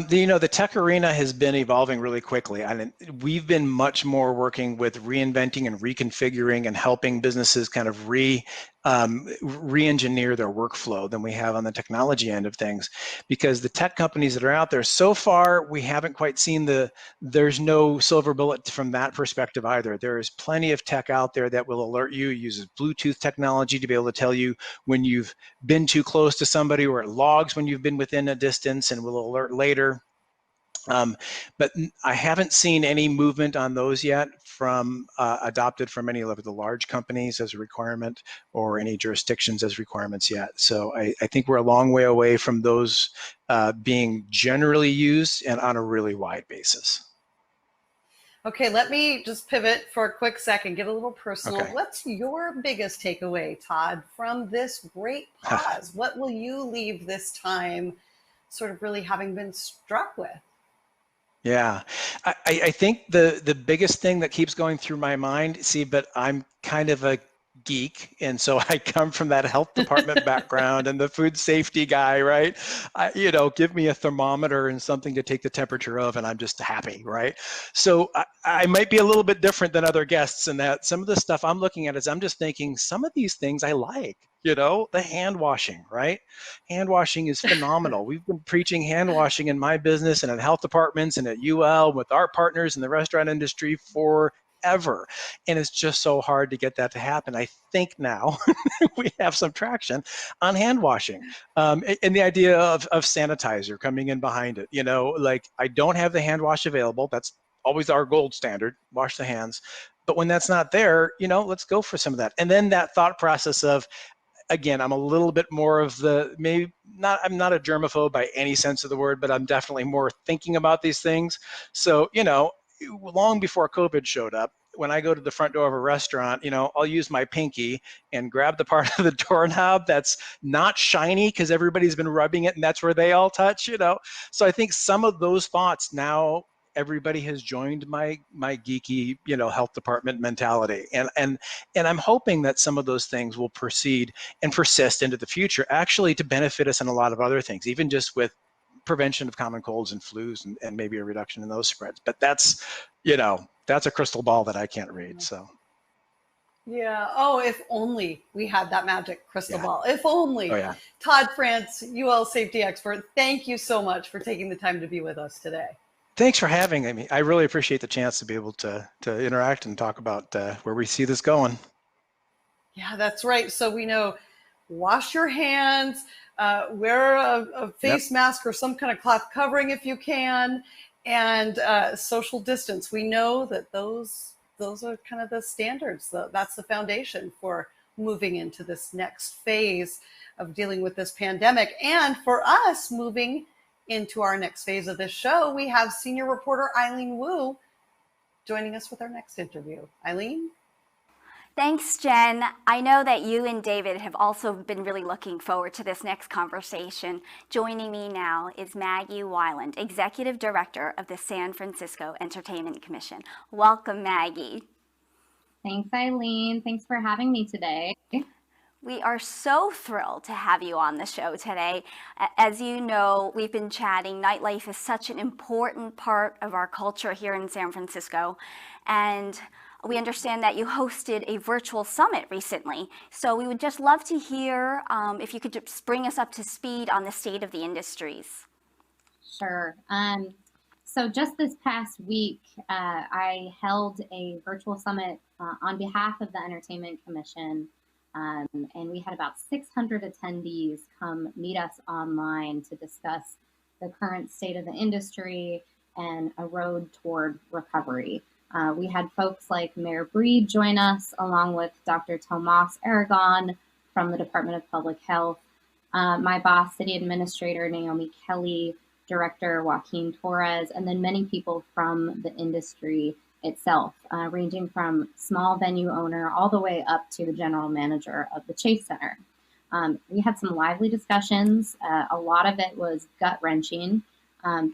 The tech arena has been evolving really quickly. We've been much more working with reinventing and reconfiguring and helping businesses kind of re-engineer their workflow than we have on the technology end of things, because the tech companies that are out there, so far, we haven't quite seen there's no silver bullet from that perspective either. There is plenty of tech out there that will alert you, uses Bluetooth technology to be able to tell you when you've been too close to somebody, or it logs when you've been within a distance and will alert later. But I haven't seen any movement on those yet from adopted from any of the large companies as a requirement, or any jurisdictions as requirements yet. So I think we're a long way away from those being generally used and on a really wide basis. Okay, let me just pivot for a quick second, get a little personal. Okay. What's your biggest takeaway, Todd, from this great pause? What will you leave this time sort of really having been struck with? Yeah, I think the biggest thing that keeps going through my mind, but I'm kind of a geek, and so I come from that health department background and the food safety guy, right? Give me a thermometer and something to take the temperature of, and I'm just happy, right? So I might be a little bit different than other guests in that some of the stuff I'm looking at is I'm just thinking some of these things I like. The hand washing, right? Hand washing is phenomenal. We've been preaching hand washing in my business and at health departments and at UL with our partners in the restaurant industry forever. And it's just so hard to get that to happen. I think now we have some traction on hand washing, and the idea of sanitizer coming in behind it. I don't have the hand wash available. That's always our gold standard, wash the hands. But when that's not there, let's go for some of that. And then that thought process of, again, I'm a little bit more of I'm not a germaphobe by any sense of the word, but I'm definitely more thinking about these things. So, long before COVID showed up, when I go to the front door of a restaurant, I'll use my pinky and grab the part of the doorknob that's not shiny because everybody's been rubbing it and that's where they all touch, So I think some of those thoughts now, everybody has joined my geeky, health department mentality. And I'm hoping that some of those things will proceed and persist into the future, actually to benefit us in a lot of other things, even just with prevention of common colds and flus and maybe a reduction in those spreads. But that's a crystal ball that I can't read. So. Yeah. Oh, if only we had that magic crystal ball. If only. Oh, yeah. Todd Frantz, UL safety expert, thank you so much for taking the time to be with us today. Thanks for having me. I really appreciate the chance to be able to interact and talk about where we see this going. Yeah, that's right. So we know, wash your hands, wear a face mask or some kind of cloth covering if you can, and social distance. We know that those are kind of the standards. That's the foundation for moving into this next phase of dealing with this pandemic. And for us moving into our next phase of this show, we have senior reporter Eileen Wu joining us with our next interview. Eileen? Thanks, Jen. I know that you and David have also been really looking forward to this next conversation. Joining me now is Maggie Weiland, Executive Director of the San Francisco Entertainment Commission. Welcome, Maggie. Thanks, Eileen. Thanks for having me today. We are so thrilled to have you on the show today. As you know, we've been chatting. Nightlife is such an important part of our culture here in San Francisco. And we understand that you hosted a virtual summit recently. So we would just love to hear if you could just bring us up to speed on the state of the industries. Sure. So just this past week, I held a virtual summit on behalf of the Entertainment Commission. And we had about 600 attendees come meet us online to discuss the current state of the industry and a road toward recovery. We had folks like Mayor Breed join us, along with Dr. Tomas Aragon from the Department of Public Health, my boss, City Administrator Naomi Kelly, Director Joaquin Torres, and then many people from the industry itself, ranging from small venue owner all the way up to the general manager of the Chase Center. We had some lively discussions. A lot of it was gut-wrenching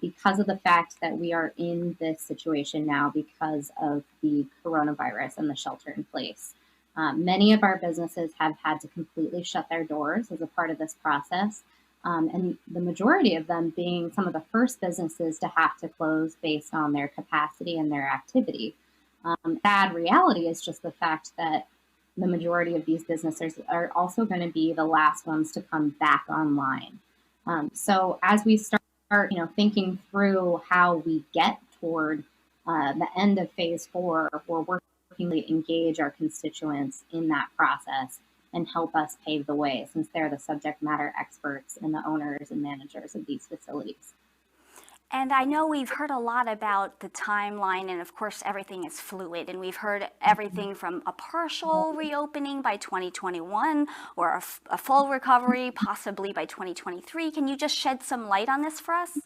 because of the fact that we are in this situation now because of the coronavirus and the shelter in place. Many of our businesses have had to completely shut their doors as a part of this process. And the majority of them being some of the first businesses to have to close based on their capacity and their activity. Sad reality is just the fact that the majority of these businesses are also going to be the last ones to come back online. So as we start, thinking through how we get toward the end of phase 4, we're working to engage our constituents in that process and help us pave the way, since they're the subject matter experts and the owners and managers of these facilities. And I know we've heard a lot about the timeline, and of course everything is fluid, and we've heard everything from a partial reopening by 2021 or a full recovery possibly by 2023. Can you just shed some light on this for us?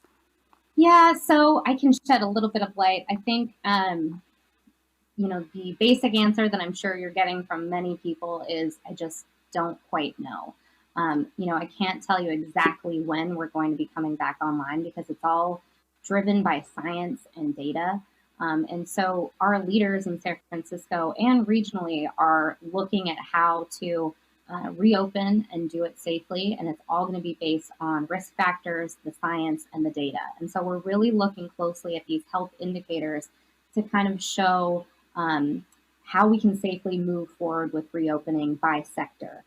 Yeah, so I can shed a little bit of light. I think the basic answer that I'm sure you're getting from many people is I just don't quite know. I can't tell you exactly when we're going to be coming back online because it's all driven by science and data. And so our leaders in San Francisco and regionally are looking at how to reopen and do it safely. And it's all going to be based on risk factors, the science, and the data. And so we're really looking closely at these health indicators to kind of show how we can safely move forward with reopening by sector.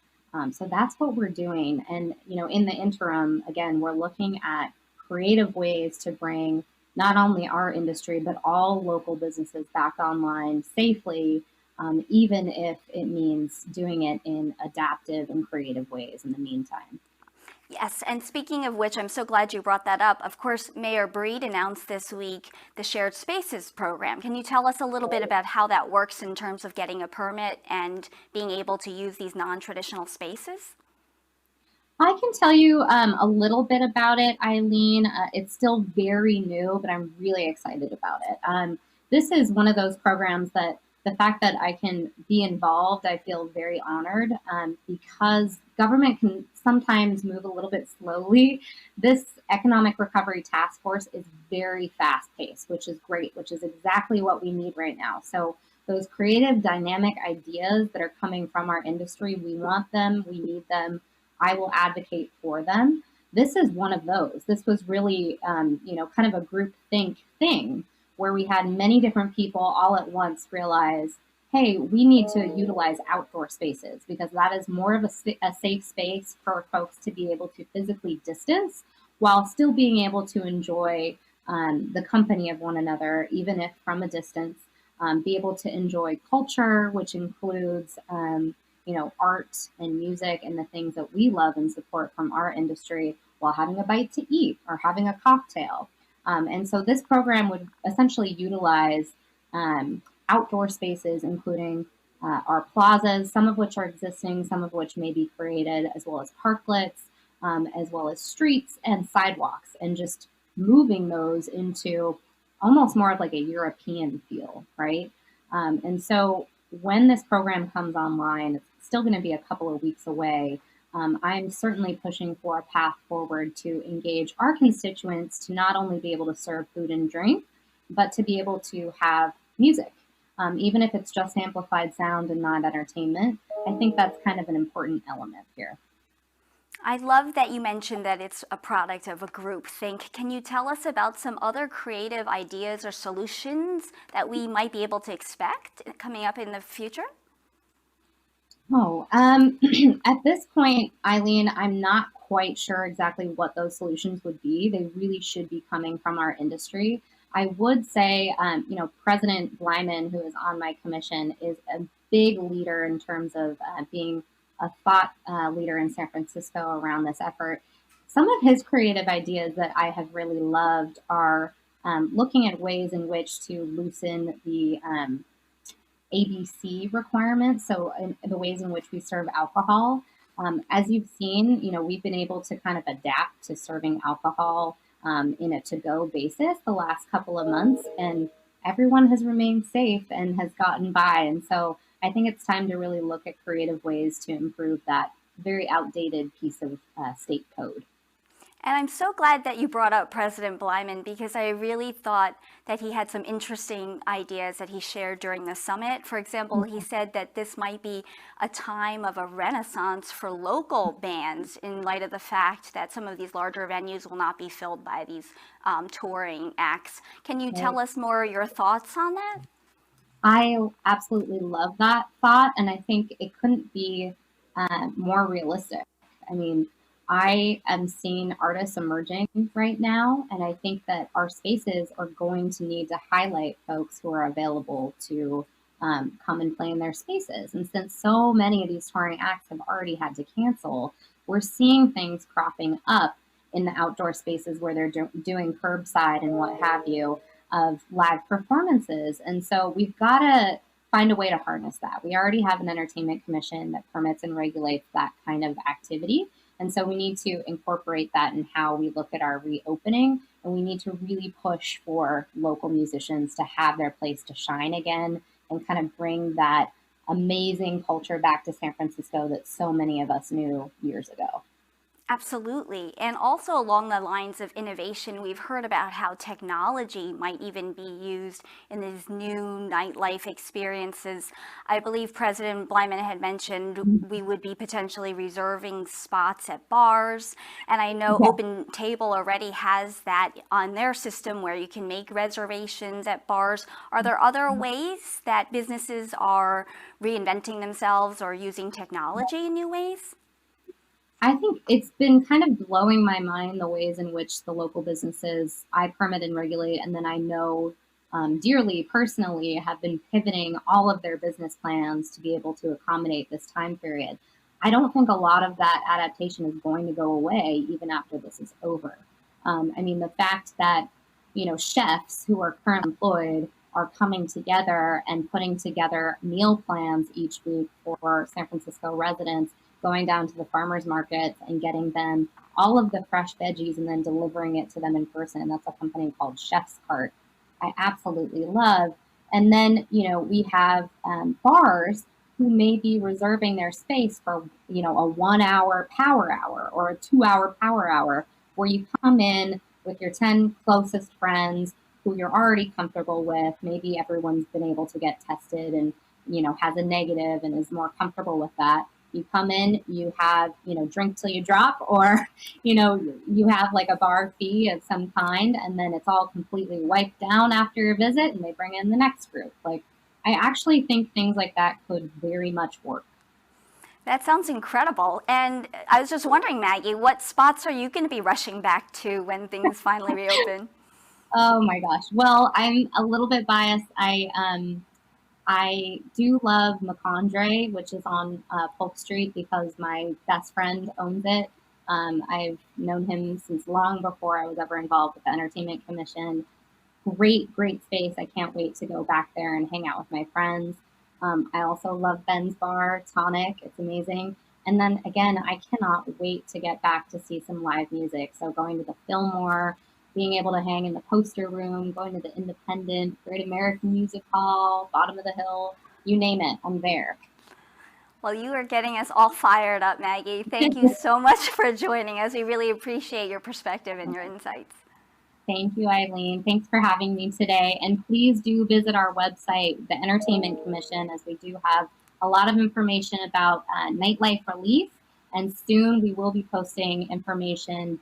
So that's what we're doing. And, in the interim, again, we're looking at creative ways to bring not only our industry, but all local businesses back online safely, even if it means doing it in adaptive and creative ways in the meantime. Yes, and speaking of which, I'm so glad you brought that up. Of course, Mayor Breed announced this week the Shared Spaces program. Can you tell us a little bit about how that works in terms of getting a permit and being able to use these non-traditional spaces? I can tell you a little bit about it, Eileen. It's still very new, but I'm really excited about it. This is one of those programs that the fact that I can be involved, I feel very honored because government can sometimes move a little bit slowly. This Economic Recovery Task Force is very fast paced, which is great, which is exactly what we need right now. So those creative, dynamic ideas that are coming from our industry, we want them, we need them. I will advocate for them. This is one of those. This was really, kind of a group think thing where we had many different people all at once realize, hey, we need to utilize outdoor spaces because that is more of a safe space for folks to be able to physically distance while still being able to enjoy the company of one another, even if from a distance, be able to enjoy culture, which includes art and music and the things that we love and support from our industry while having a bite to eat or having a cocktail. And so this program would essentially utilize outdoor spaces, including our plazas, some of which are existing, some of which may be created, as well as parklets, as well as streets and sidewalks, and just moving those into almost more of like a European feel, right? And so when this program comes online, it's still going to be a couple of weeks away. I'm certainly pushing for a path forward to engage our constituents to not only be able to serve food and drink, but to be able to have music, even if it's just amplified sound and not entertainment. I think that's kind of an important element here. I love that you mentioned that it's a product of a group think. Can you tell us about some other creative ideas or solutions that we might be able to expect coming up in the future? Oh, at this point, Eileen, I'm not quite sure exactly what those solutions would be. They really should be coming from our industry. I would say, President Blyman, who is on my commission, is a big leader in terms of being a thought leader in San Francisco around this effort. Some of his creative ideas that I have really loved are looking at ways in which to loosen the ABC requirements, so in the ways in which we serve alcohol. As you've seen, we've been able to kind of adapt to serving alcohol in a to-go basis the last couple of months, and everyone has remained safe and has gotten by. And so I think it's time to really look at creative ways to improve that very outdated piece of state code. And I'm so glad that you brought up President Blyman, because I really thought that he had some interesting ideas that he shared during the summit. For example, he said that this might be a time of a renaissance for local bands in light of the fact that some of these larger venues will not be filled by these touring acts. Can you tell us more your thoughts on that? I absolutely love that thought, and I think it couldn't be more realistic. I mean, I am seeing artists emerging right now, and I think that our spaces are going to need to highlight folks who are available to come and play in their spaces. And since so many of these touring acts have already had to cancel, we're seeing things cropping up in the outdoor spaces where they're doing curbside and what have you of live performances. And so we've got to find a way to harness that. We already have an entertainment commission that permits and regulates that kind of activity. And so we need to incorporate that in how we look at our reopening. And we need to really push for local musicians to have their place to shine again and kind of bring that amazing culture back to San Francisco that so many of us knew years ago. Absolutely. And also along the lines of innovation, we've heard about how technology might even be used in these new nightlife experiences. I believe President Blyman had mentioned we would be potentially reserving spots at bars. And I know Open Table already has that on their system where you can make reservations at bars. Are there other ways that businesses are reinventing themselves or using technology in new ways? I think it's been kind of blowing my mind the ways in which the local businesses I permit and regulate, and then I know dearly personally, have been pivoting all of their business plans to be able to accommodate this time period. I don't think a lot of that adaptation is going to go away even after this is over. I mean, the fact that, chefs who are currently employed are coming together and putting together meal plans each week for San Francisco residents, going down to the farmers markets and getting them all of the fresh veggies and then delivering it to them in person. That's a company called Chef's Cart. I absolutely love. And then, we have bars who may be reserving their space for, a 1 hour power hour or a 2 hour power hour, where you come in with your 10 closest friends who you're already comfortable with. Maybe everyone's been able to get tested and, has a negative and is more comfortable with that. You come in, you have, drink till you drop, or, you have like a bar fee of some kind, and then it's all completely wiped down after your visit and they bring in the next group. Like, I actually think things like that could very much work. That sounds incredible. And I was just wondering, Maggie, what spots are you going to be rushing back to when things finally reopen? Oh my gosh. Well, I'm a little bit biased. I do love McCondre, which is on Polk Street, because my best friend owns it. I've known him since long before I was ever involved with the Entertainment Commission. Great, great space. I can't wait to go back there and hang out with my friends. I also love Ben's Bar, Tonic. It's amazing. And then again, I cannot wait to get back to see some live music. So going to the Fillmore, being able to hang in the poster room, going to the Independent, Great American Music Hall, Bottom of the Hill. you name it, I'm there. Well, you are getting us all fired up, Maggie. Thank you so much for joining us. We really appreciate your perspective and your insights. Thank you, Eileen. Thanks for having me today. And please do visit our website, the Entertainment Commission, as we do have a lot of information about nightlife relief. And soon we will be posting information,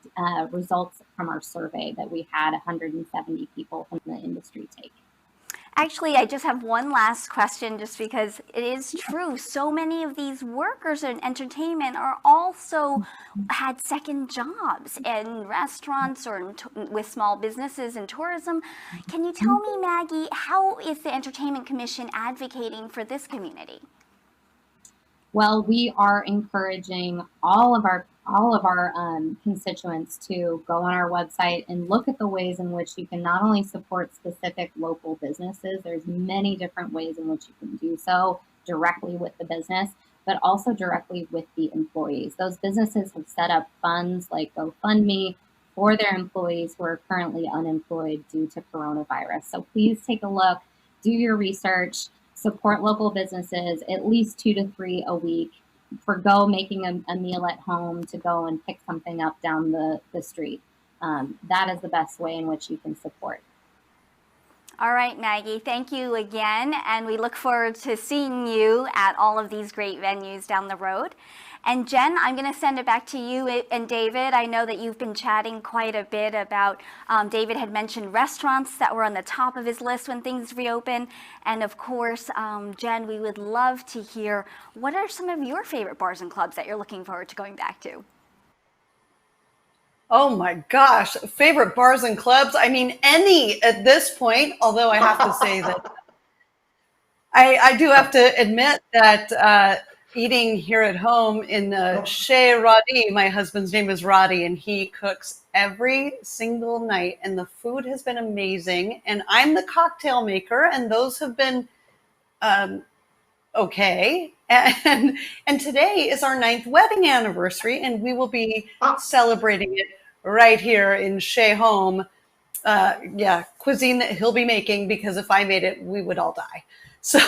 results from our survey that we had 170 people from the industry take. Actually, I just have one last question, just because it is true. So many of these workers in entertainment are also had second jobs in restaurants or with small businesses in tourism. Can you tell me, Maggie, how is the Entertainment Commission advocating for this community? Well, we are encouraging all of our constituents to go on our website and look at the ways in which you can not only support specific local businesses, there's many different ways in which you can do so directly with the business, but also directly with the employees. Those businesses have set up funds like GoFundMe for their employees who are currently unemployed due to coronavirus. So please take a look, do your research, support local businesses, at least 2 to 3 a week. Forgo making a meal at home to go and pick something up down the street. That is the best way in which you can support. All right, Maggie, thank you again. And we look forward to seeing you at all of these great venues down the road. And Jen, I'm going to send it back to you and David. I know that you've been chatting quite a bit about, David had mentioned restaurants that were on the top of his list when things reopen. And of course, Jen, we would love to hear, what are some of your favorite bars and clubs that you're looking forward to going back to? Oh my gosh, favorite bars and clubs? I mean, any at this point, although I have to say that I do have to admit that eating here at home in Chez Roddy, my husband's name is Roddy, and he cooks every single night, and the food has been amazing. And I'm the cocktail maker, and those have been okay. And today is our 9th wedding anniversary, and we will be celebrating it right here in Chez Home. Cuisine that he'll be making, because if I made it, we would all die. So,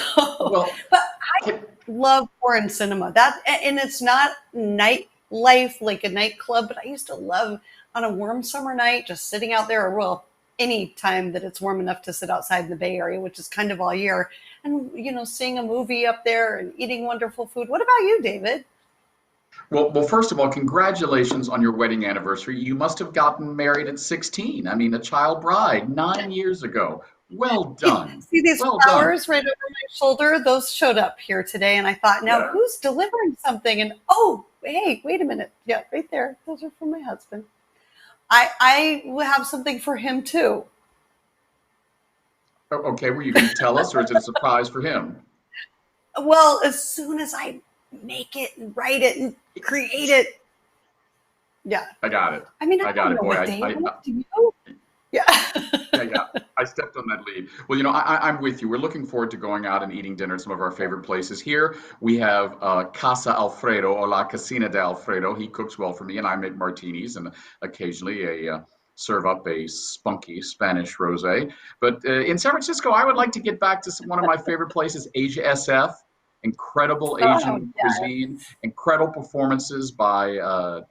but I love foreign cinema. And it's not nightlife like a nightclub, but I used to love on a warm summer night just sitting out there, or well, any time that it's warm enough to sit outside in the Bay Area, which is kind of all year, and seeing a movie up there and eating wonderful food. What about you, David? Well, first of all, congratulations on your wedding anniversary. You must have gotten married at 16. I mean, a child bride 9 years ago. Well done. See these flowers right over my shoulder? Those showed up here today, and I thought, now who's delivering something? And oh, hey, wait a minute. Yeah, right there. Those are from my husband. I will have something for him too. Okay, were you going to tell us, or is it a surprise for him? Well, as soon as I make it and write it and create it. Yeah. I got it. I mean, I got it, boy. Do you? Yeah. Yeah. I stepped on that lead. Well, I'm with you. We're looking forward to going out and eating dinner at some of our favorite places. Here we have Casa Alfredo, or La Casina de Alfredo. He cooks well for me, and I make martinis and occasionally serve up a spunky Spanish rosé. But in San Francisco, I would like to get back to one of my favorite places, Asia SF. Incredible Asian cuisine, incredible performances by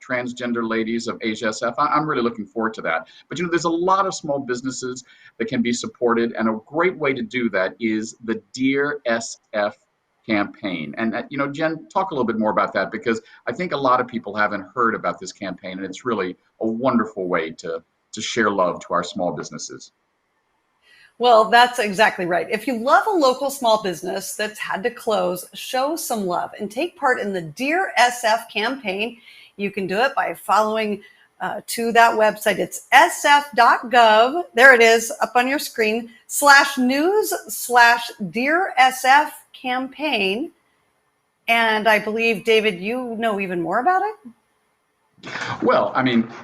transgender ladies of Asia SF. I'm really looking forward to that. But there's a lot of small businesses that can be supported, and a great way to do that is the Dear SF campaign. And Jen, talk a little bit more about that, because I think a lot of people haven't heard about this campaign, and it's really a wonderful way to share love to our small businesses. Well, that's exactly right. If you love a local small business that's had to close, show some love and take part in the Dear SF campaign. You can do it by following to that website. It's sf.gov. There it is up on your screen, /news/Dear SF campaign. And I believe, David, you know even more about it? Well,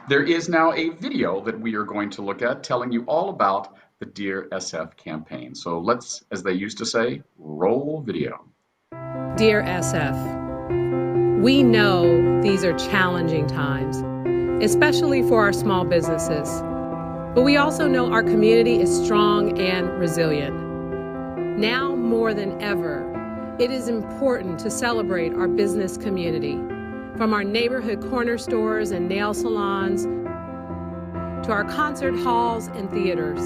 there is now a video that we are going to look at telling you all about the Dear SF campaign. So let's, as they used to say, roll video. Dear SF, we know these are challenging times, especially for our small businesses. But we also know our community is strong and resilient. Now more than ever, It is important to celebrate our business community, from our neighborhood corner stores and nail salons to our concert halls and theaters.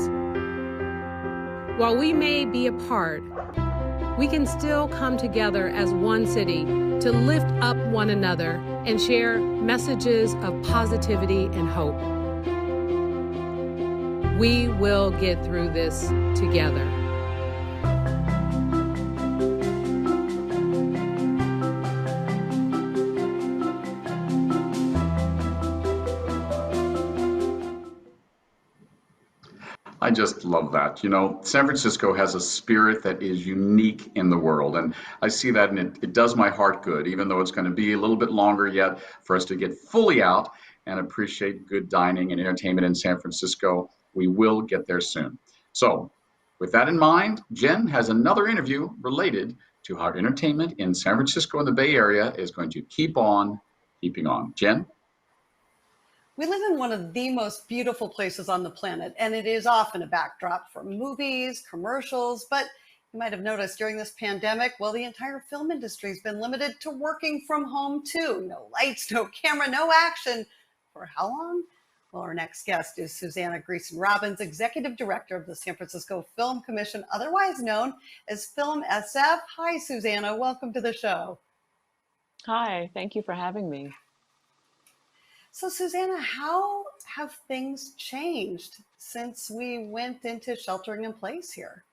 While we may be apart, we can still come together as one city to lift up one another and share messages of positivity and hope. We will get through this together. I just love that. You know, San Francisco has a spirit that is unique in the world. And I see that, and it does my heart good, even though it's going to be a little bit longer yet for us to get fully out and appreciate good dining and entertainment in San Francisco. We will get there soon. So with that in mind, Jen has another interview related to how entertainment in San Francisco and the Bay Area is going to keep on keeping on. Jen? We live in one of the most beautiful places on the planet, and it is often a backdrop for movies, commercials, but you might have noticed during this pandemic, well, the entire film industry has been limited to working from home too. No lights, no camera, no action. For how long? Well, our next guest is Susannah Greason Robbins, Executive Director of the San Francisco Film Commission, otherwise known as Film SF. Hi, Susannah. Welcome to the show. Hi, thank you for having me. So, Susannah, how have things changed since we went into sheltering in place here?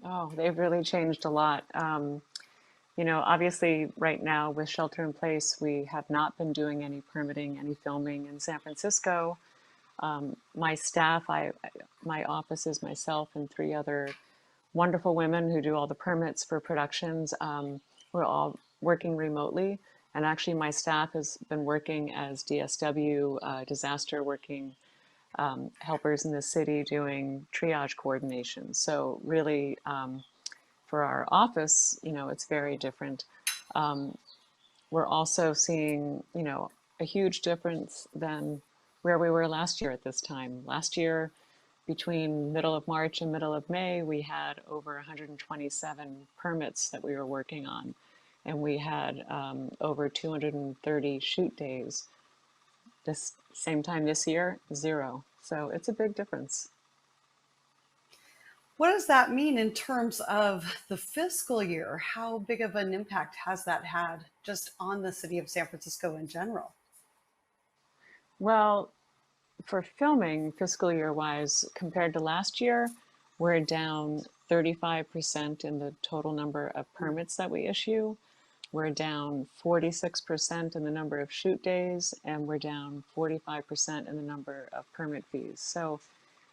Oh, they've really changed a lot. You know, obviously, right now with shelter in place, we have not been doing any permitting, any filming in San Francisco. My staff, my office is myself and 3 other wonderful women who do all the permits for productions. We're all working remotely. And actually, my staff has been working as DSW, disaster working helpers in the city doing triage coordination. So really, for our office, you know, it's very different. We're also seeing, you know, a huge difference than where we were last year at this time. Last year, between middle of March and middle of May, we had over 127 permits that we were working on. And we had over 230 shoot days. This same time this year, 0. So it's a big difference. What does that mean in terms of the fiscal year? How big of an impact has that had just on the city of San Francisco in general? Well, for filming, fiscal year wise, compared to last year, we're down 35% in the total number of permits that we issue. We're down 46% in the number of shoot days, and we're down 45% in the number of permit fees. So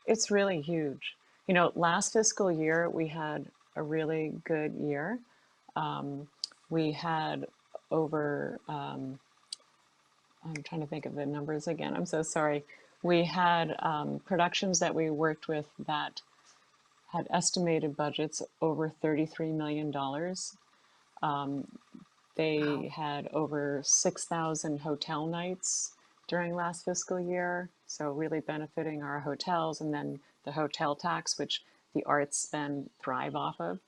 it's really huge. You know, last fiscal year, we had a really good year. We had over, I'm trying to think of the numbers again, I'm so sorry. We had productions that we worked with that had estimated budgets over $33 million. They had over 6,000 hotel nights during last fiscal year, so really benefiting our hotels, and then the hotel tax, which the arts then thrive off of.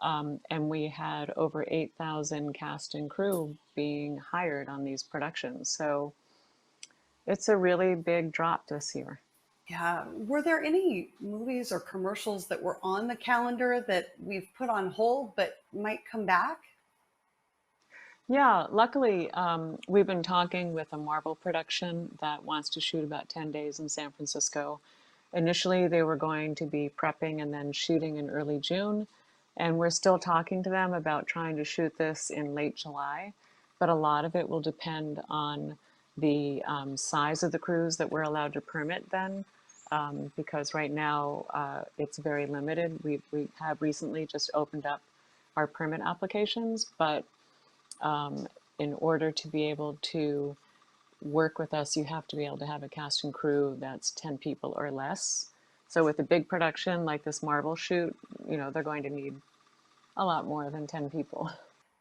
And we had over 8,000 cast and crew being hired on these productions. So it's a really big drop this year. Yeah. Were there any movies or commercials that were on the calendar that we've put on hold but might come back? Yeah, luckily, we've been talking with a Marvel production that wants to shoot about 10 days in San Francisco. Initially, they were going to be prepping and then shooting in early June. And we're still talking to them about trying to shoot this in late July. But a lot of it will depend on the size of the crews that we're allowed to permit then. Because right now, it's very limited. We have recently just opened up our permit applications, but in order to be able to work with us, you have to be able to have a cast and crew that's 10 people or less. So with a big production like this Marvel shoot, you know, they're going to need a lot more than 10 people.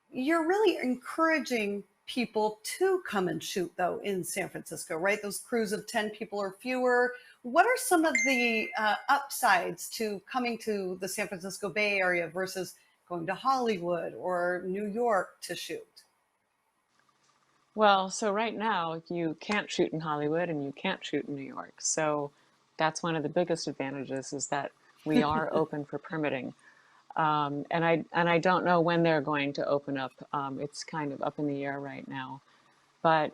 You're really encouraging people to come and shoot, though, in San Francisco, right? Those crews of 10 people or fewer. What are some of the upsides to coming to the San Francisco Bay Area versus going to Hollywood or New York to shoot? Well, so right now you can't shoot in Hollywood and you can't shoot in New York. So that's one of the biggest advantages, is that we are open for permitting. And I don't know when they're going to open up. It's kind of up in the air right now. But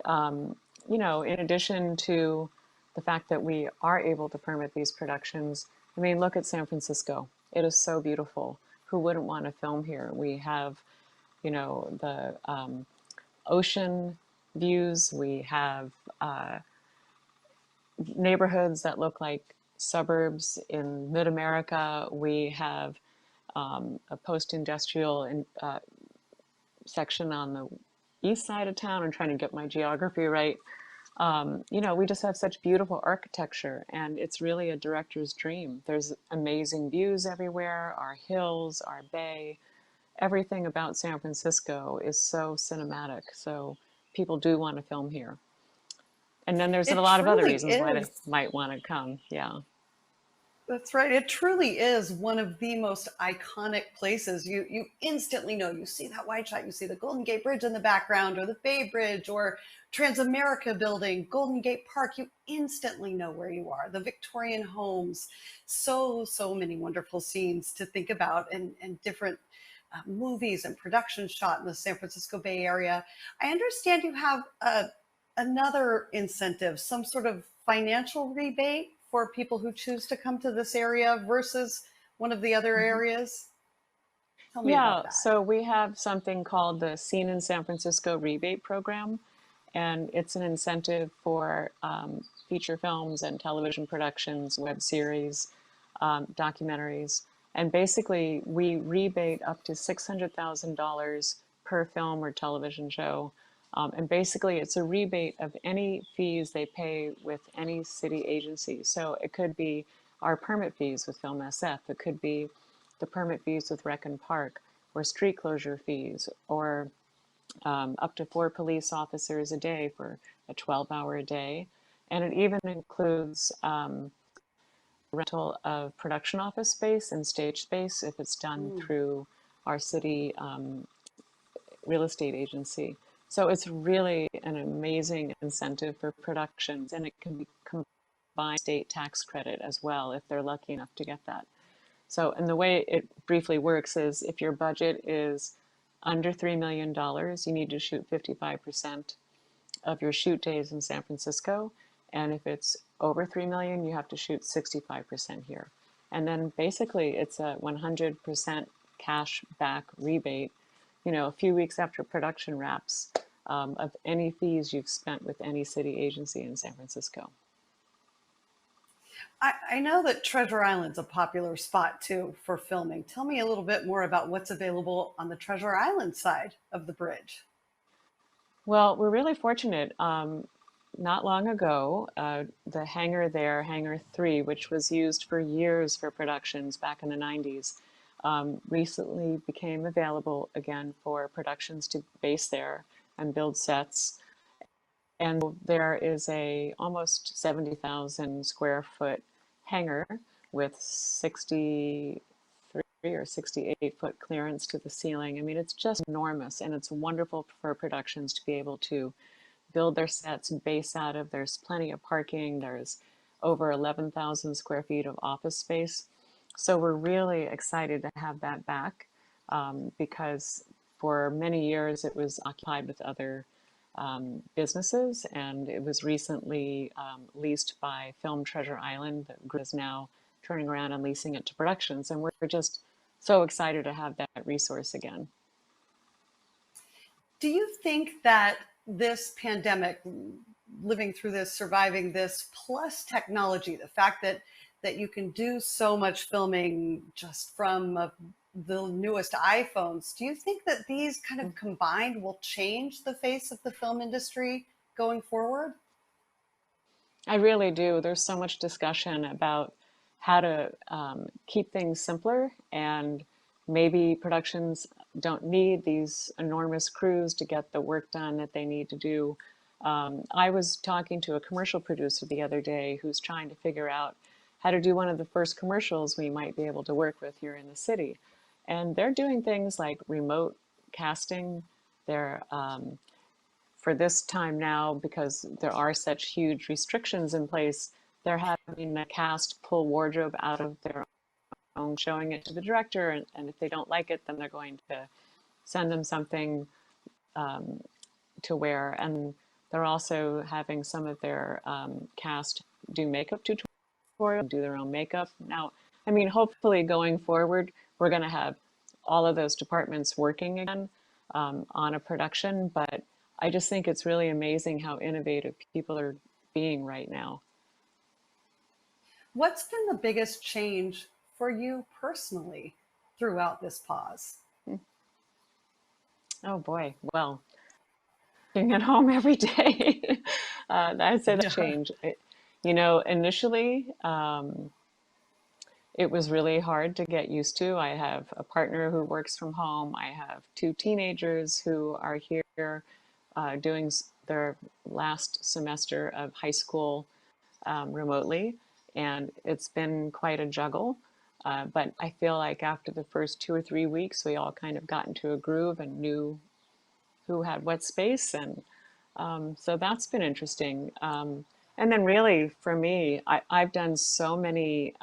you know, in addition to the fact that we are able to permit these productions, I mean, look at San Francisco. It is so beautiful. Who wouldn't want to film here? We have, you know, the ocean views. We have neighborhoods that look like suburbs in mid-America. We have a post-industrial section on the east side of town. I'm trying to get my geography right. You know, we just have such beautiful architecture, and it's really a director's dream. There's amazing views everywhere, our hills, our bay. Everything about San Francisco is so cinematic. So people do want to film here. And then there's a lot of other reasons why they might want to come. Yeah. That's right. It truly is one of the most iconic places. You instantly know. You see that wide shot, you see the Golden Gate Bridge in the background, or the Bay Bridge, or Transamerica Building, Golden Gate Park. You instantly know where you are. The Victorian homes. So many wonderful scenes to think about, and different movies and production shot in the San Francisco Bay Area. I understand you have another incentive, some sort of financial rebate for people who choose to come to this area versus one of the other areas? Tell me about that. So we have something called the Scene in San Francisco Rebate Program, and it's an incentive for feature films and television productions, web series, documentaries. And basically, we rebate up to $600,000 per film or television show. And basically, it's a rebate of any fees they pay with any city agency. So it could be our permit fees with Film SF. It could be the permit fees with Rec and Park, or street closure fees, or up to 4 police officers a day for a 12-hour a day. And it even includes rental of production office space and stage space if it's done through our city real estate agency. So it's really an amazing incentive for productions, and it can be combined state tax credit as well if they're lucky enough to get that. So, and the way it briefly works is if your budget is under $3 million, you need to shoot 55% of your shoot days in San Francisco. And if it's over 3 million, you have to shoot 65% here. And then basically it's a 100% cash back rebate, you know, a few weeks after production wraps, of any fees you've spent with any city agency in San Francisco. I know that Treasure Island's a popular spot too for filming. Tell me a little bit more about what's available on the Treasure Island side of the bridge. Well, we're really fortunate. Not long ago, the hangar there, Hangar 3, which was used for years for productions back in the 90s, recently became available again for productions to base there and build sets. And there is a almost 70,000 square foot hangar with 63 or 68 foot clearance to the ceiling. I mean, it's just enormous, and it's wonderful for productions to be able to build their sets and base out of. There's plenty of parking. There's over 11,000 square feet of office space. So we're really excited to have that back, because for many years it was occupied with other businesses, and it was recently leased by Film Treasure Island, that group is now turning around and leasing it to productions, and we're just so excited to have that resource again. Do you think that this pandemic, living through this, surviving this, plus technology, the fact that you can do so much filming just from the newest iPhones, do you think that these kind of combined will change the face of the film industry going forward? I really do. There's so much discussion about how to keep things simpler, and maybe productions don't need these enormous crews to get the work done that they need to do. I was talking to a commercial producer the other day who's trying to figure out how to do one of the first commercials we might be able to work with here in the city. And they're doing things like remote casting. They're for this time now, because there are such huge restrictions in place, they're having the cast pull wardrobe out of their own, showing it to the director, and if they don't like it, then they're going to send them something to wear. And they're also having some of their cast do makeup tutorials, do their own makeup. Now, I mean, hopefully going forward, we're going to have all of those departments working again on a production, but I just think it's really amazing how innovative people are being right now. What's been the biggest change for you personally throughout this pause? Oh boy, well, being at home every day, I'd say that change. Initially, it was really hard to get used to. I have a partner who works from home. I have 2 teenagers who are here doing their last semester of high school remotely, and it's been quite a juggle. But I feel like after the first 2 or 3 weeks, we all kind of got into a groove and knew who had what space, and so that's been interesting. And then really, for me, I've done so many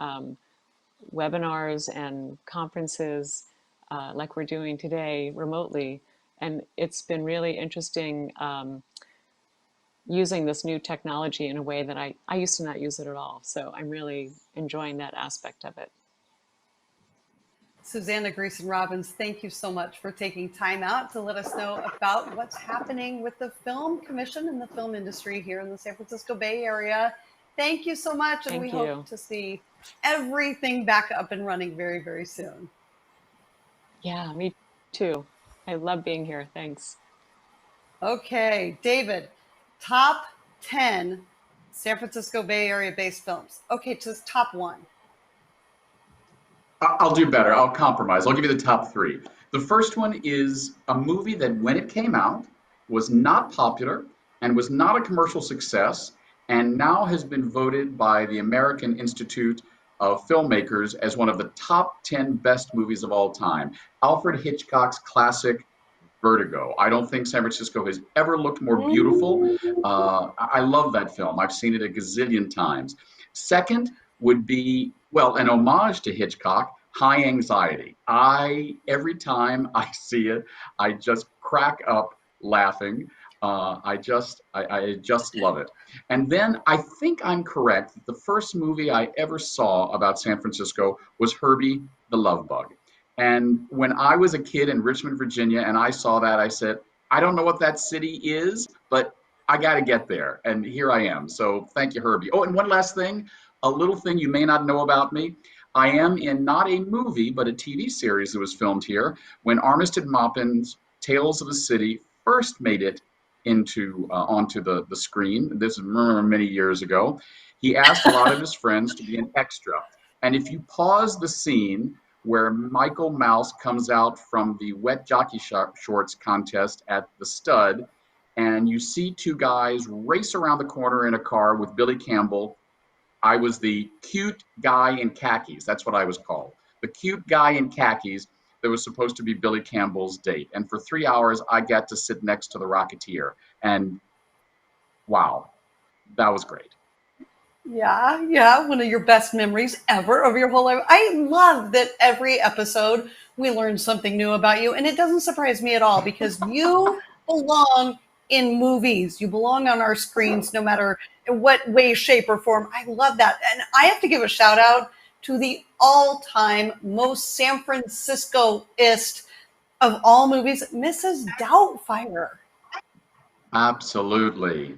webinars and conferences like we're doing today remotely, and it's been really interesting using this new technology in a way that I used to not use it at all. So I'm really enjoying that aspect of it. Susannah, Greason, Robbins, thank you so much for taking time out to let us know about what's happening with the film commission and the film industry here in the San Francisco Bay Area. Thank you so much, and we hope to see everything back up and running very, very soon. Yeah, me too. I love being here. Thanks. Okay, David, top 10 San Francisco Bay Area based films. Okay, just top 1. I'll do better. I'll compromise. I'll give you the top 3. The first one is a movie that when it came out was not popular and was not a commercial success, and now has been voted by the American Institute of Filmmakers as one of the top 10 best movies of all time. Alfred Hitchcock's classic Vertigo. I don't think San Francisco has ever looked more beautiful. I love that film. I've seen it a gazillion times. Second would be, well, an homage to Hitchcock, High Anxiety. Every time I see it, I just crack up laughing. I just love it. And then I think I'm correct that the first movie I ever saw about San Francisco was Herbie the Love Bug. And when I was a kid in Richmond, Virginia, and I saw that, I said, I don't know what that city is, but I got to get there. And here I am. So thank you, Herbie. Oh, and one last thing, a little thing you may not know about me. I am in not a movie, but a TV series that was filmed here when Armistead Maupin's Tales of the City first made it onto the screen. This is many years ago. He asked a lot of his friends to be an extra. And if you pause the scene where Michael Mouse comes out from the wet jockey shorts contest at the Stud, and you see 2 guys race around the corner in a car with Billy Campbell. I was the cute guy in khakis. That's what I was called. The cute guy in khakis that was supposed to be Billy Campbell's date. And for 3 hours, I got to sit next to the Rocketeer. And wow, that was great. Yeah, one of your best memories ever of your whole life. I love that every episode we learn something new about you, and it doesn't surprise me at all because you belong in movies. You belong on our screens no matter in what way, shape, or form. I love that. And I have to give a shout out to the all-time most San Francisco-ist of all movies, Mrs. Doubtfire. Absolutely.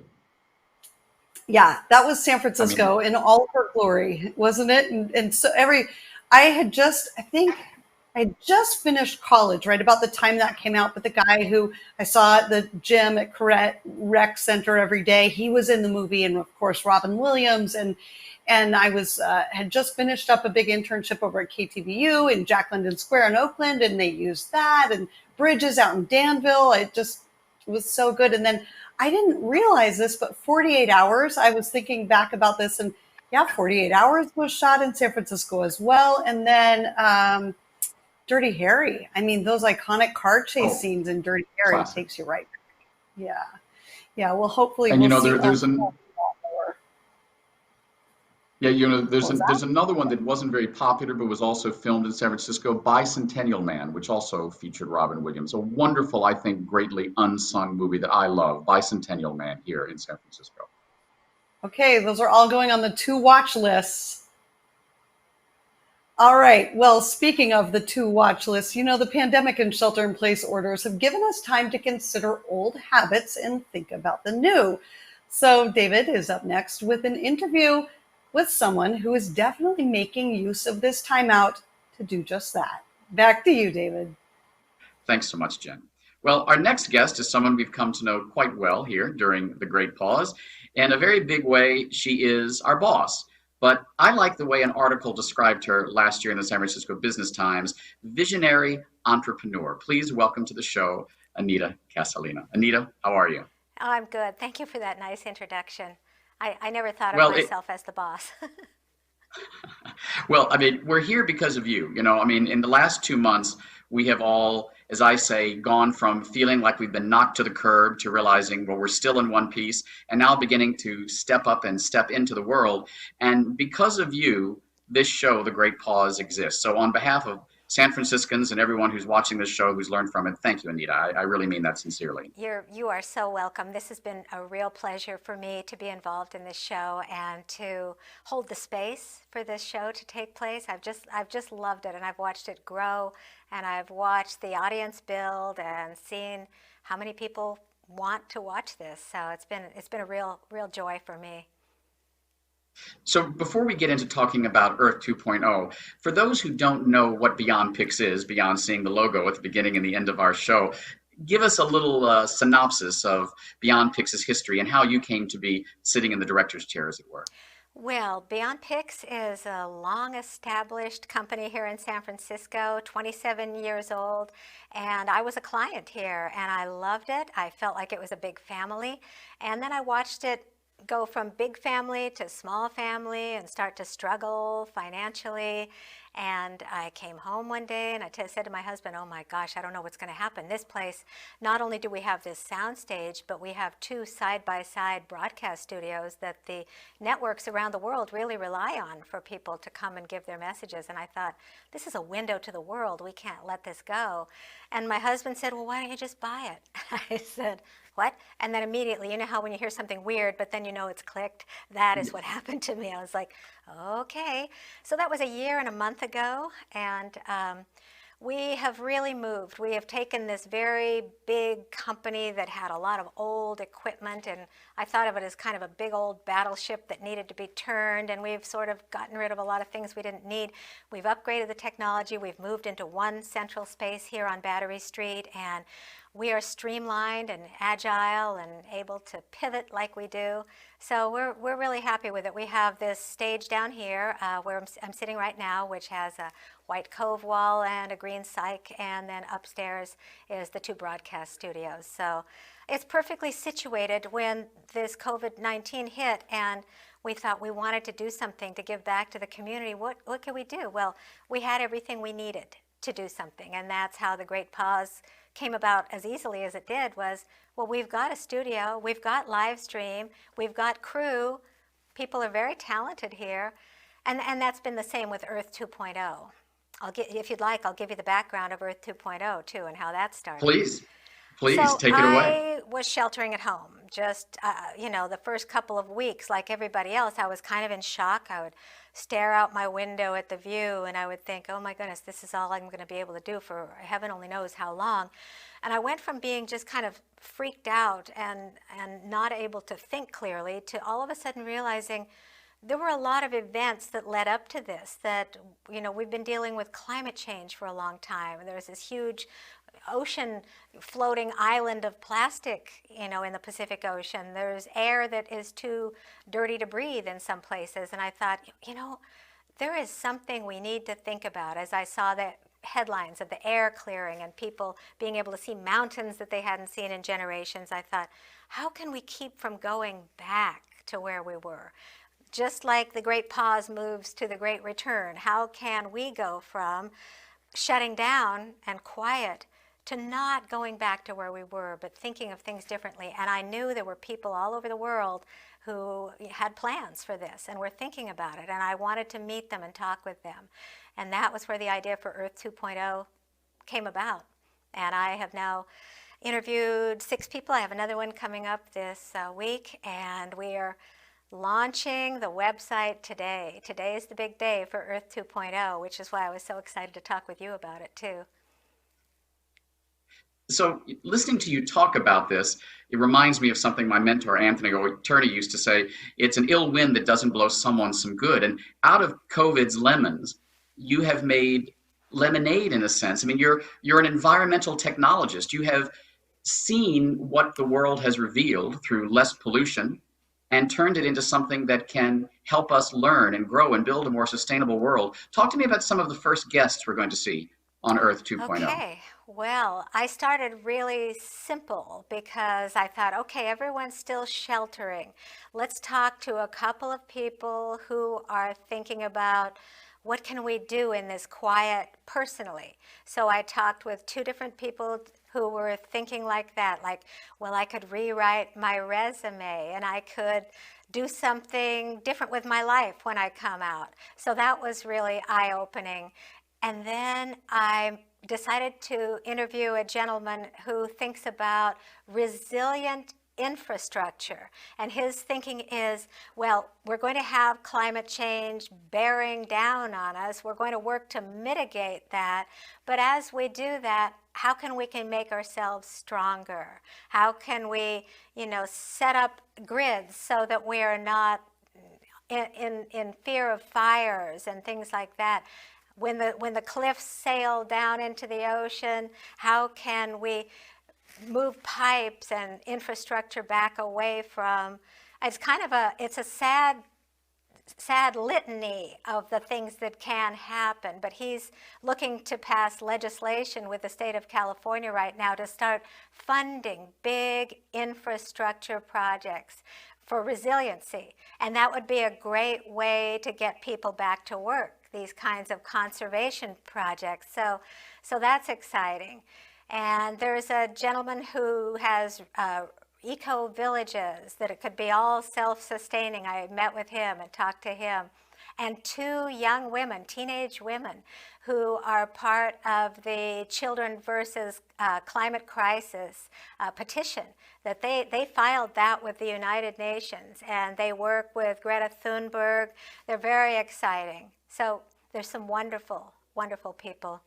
Yeah, that was San Francisco in all of her glory, wasn't it? And so I just finished college right about the time that came out, but the guy who I saw at the gym at Correct Rec Center every day, he was in the movie, and of course Robin Williams, and I was had just finished up a big internship over at KTVU in Jack London Square in Oakland, and they used that, and Bridges out in Danville. It was so good. And then I didn't realize this, but 48 Hours, I was thinking back about this, and yeah, 48 Hours was shot in San Francisco as well. And then Dirty Harry. I mean, those iconic car chase scenes in Dirty Harry classic. takes you right back. Yeah. Yeah, well, hopefully And we'll you know, see there's more. yeah, you know, there's What was there's that? another one that wasn't very popular but was also filmed in San Francisco, Bicentennial Man, which also featured Robin Williams. A wonderful, I think, greatly unsung movie that I love, Bicentennial Man, here in San Francisco. Okay, those are all going on the to watch lists. All right. Well, speaking of the to watch lists, you know, the pandemic and shelter in place orders have given us time to consider old habits and think about the new. So, David is up next with an interview with someone who is definitely making use of this time out to do just that. Back to you, David. Thanks so much, Jen. Well, our next guest is someone we've come to know quite well here during the Great Pause. In a very big way, she is our boss. But I like the way an article described her last year in the San Francisco Business Times, visionary entrepreneur. Please welcome to the show, Anita Casalina. Anita, how are you? Oh, I'm good. Thank you for that nice introduction. I never thought of Well, myself as the boss. Well, I mean, we're here because of you. You know, I mean, in the last 2 months, we have all, as I say, gone from feeling like we've been knocked to the curb to realizing, well, we're still in one piece, and now beginning to step up and step into the world. And because of you, this show, The Great Pause, exists. So on behalf of San Franciscans and everyone who's watching this show who's learned from it, thank you, Anita. I really mean that sincerely. You are so welcome. This has been a real pleasure for me to be involved in this show and to hold the space for this show to take place. I've just loved it, and I've watched it grow, and I've watched the audience build and seen how many people want to watch this. So it's been a real joy for me. So before we get into talking about Earth 2.0, for those who don't know what Beyond Pix is, beyond seeing the logo at the beginning and the end of our show, give us a little synopsis of Beyond Pix's history and how you came to be sitting in the director's chair, as it were. Well, Beyond Pix is a long-established company here in San Francisco, 27 years old, and I was a client here, and I loved it. I felt like it was a big family, and then I watched it go from big family to small family and start to struggle financially. And I came home one day and I said to my husband, oh my gosh, I don't know what's going to happen. This place, not only do we have this sound stage, but we have 2 side-by-side broadcast studios that the networks around the world really rely on for people to come and give their messages. And I thought, this is a window to the world. We can't let this go. And my husband said, well, why don't you just buy it? I said, what? And then immediately, you know how when you hear something weird, but then you know it's clicked? That is what happened to me. I was like, okay. So that was a year and a month ago, and we have really moved. We have taken this very big company that had a lot of old equipment, and I thought of it as kind of a big old battleship that needed to be turned, and we've sort of gotten rid of a lot of things we didn't need. We've upgraded the technology. We've moved into one central space here on Battery Street, and we are streamlined and agile and able to pivot like we do. So we're really happy with it. We have this stage down here where I'm sitting right now, which has a white cove wall and a green cyc, and then upstairs is the 2 broadcast studios. So it's perfectly situated when this COVID-19 hit, and we thought we wanted to do something to give back to the community. What could we do? Well, we had everything we needed to do something, and that's how the Great Pause came about as easily as it did. Was, well, we've got a studio, we've got live stream, we've got crew, people are very talented here, and that's been the same with Earth 2.0. If you'd like, I'll give you the background of Earth 2.0 too and how that started. Please, So take it away. I was sheltering at home. Just, the first couple of weeks, like everybody else, I was kind of in shock. I would stare out my window at the view and I would think, oh my goodness, this is all I'm going to be able to do for heaven only knows how long. And I went from being just kind of freaked out and not able to think clearly to all of a sudden realizing there were a lot of events that led up to this, that, we've been dealing with climate change for a long time. There's this huge ocean floating island of plastic, in the Pacific Ocean. There's air that is too dirty to breathe in some places. And I thought, there is something we need to think about. As I saw the headlines of the air clearing and people being able to see mountains that they hadn't seen in generations, I thought, how can we keep from going back to where we were? Just like the Great Pause moves to the Great Return, how can we go from shutting down and quiet to not going back to where we were, but thinking of things differently. And I knew there were people all over the world who had plans for this and were thinking about it. And I wanted to meet them and talk with them. And that was where the idea for Earth 2.0 came about. And I have now interviewed 6 people. I have another one coming up this week. And we are launching the website today. Today is the big day for Earth 2.0, which is why I was so excited to talk with you about it too. So listening to you talk about this, it reminds me of something my mentor, Anthony Turney, used to say. It's an ill wind that doesn't blow someone some good. And out of COVID's lemons, you have made lemonade in a sense. I mean, you're an environmental technologist. You have seen what the world has revealed through less pollution and turned it into something that can help us learn and grow and build a more sustainable world. Talk to me about some of the first guests we're going to see on Earth 2.0. Okay, well, I started really simple because I thought, okay, everyone's still sheltering. Let's talk to a couple of people who are thinking about what can we do in this quiet personally. So I talked with 2 different people who were thinking like that, like, well, I could rewrite my resume and I could do something different with my life when I come out. So that was really eye-opening. And then I decided to interview a gentleman who thinks about resilient infrastructure. And his thinking is, well, we're going to have climate change bearing down on us. We're going to work to mitigate that. But as we do that, how can we make ourselves stronger? How can we, set up grids so that we are not in fear of fires and things like that? When the cliffs sail down into the ocean, how can we move pipes and infrastructure back away from? It's kind of it's a sad litany of the things that can happen. But he's looking to pass legislation with the state of California right now to start funding big infrastructure projects for resiliency. And that would be a great way to get people back to work, these kinds of conservation projects. So that's exciting. And there's a gentleman who has eco-villages that it could be all self-sustaining. I met with him and talked to him. And 2 young women, teenage women, who are part of the Children versus Climate Crisis petition, that they filed that with the United Nations, and they work with Greta Thunberg. They're very exciting. So there's some wonderful, wonderful people.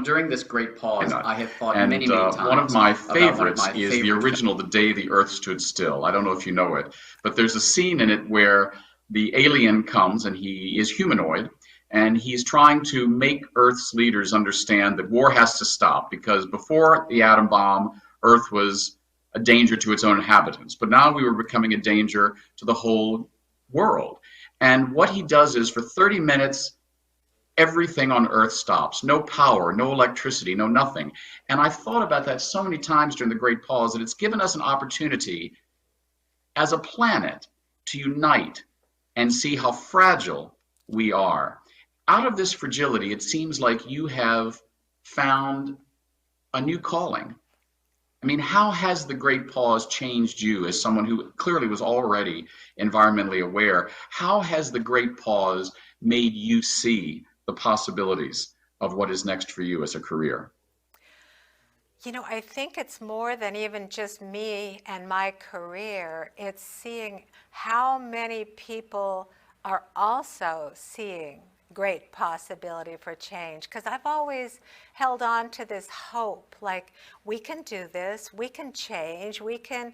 During this great pause, I have thought many times. One of my favorites is the original The Day the Earth Stood Still. I don't know if you know it, but there's a scene in it where the alien comes and he is humanoid, and he's trying to make Earth's leaders understand that war has to stop, because before the atom bomb, Earth was a danger to its own inhabitants. But now we were becoming a danger to the whole world. And what he does is, for 30 minutes, everything on Earth stops. No power, no electricity, no nothing. And I've thought about that so many times during the Great Pause, that it's given us an opportunity as a planet to unite and see how fragile we are. Out of this fragility, it seems like you have found a new calling. I mean, how has the Great Pause changed you as someone who clearly was already environmentally aware? How has the Great Pause made you see the possibilities of what is next for you as a career? I think it's more than even just me and my career. It's seeing how many people are also seeing great possibility for change. Because I've always held on to this hope, like, we can do this, we can change, we can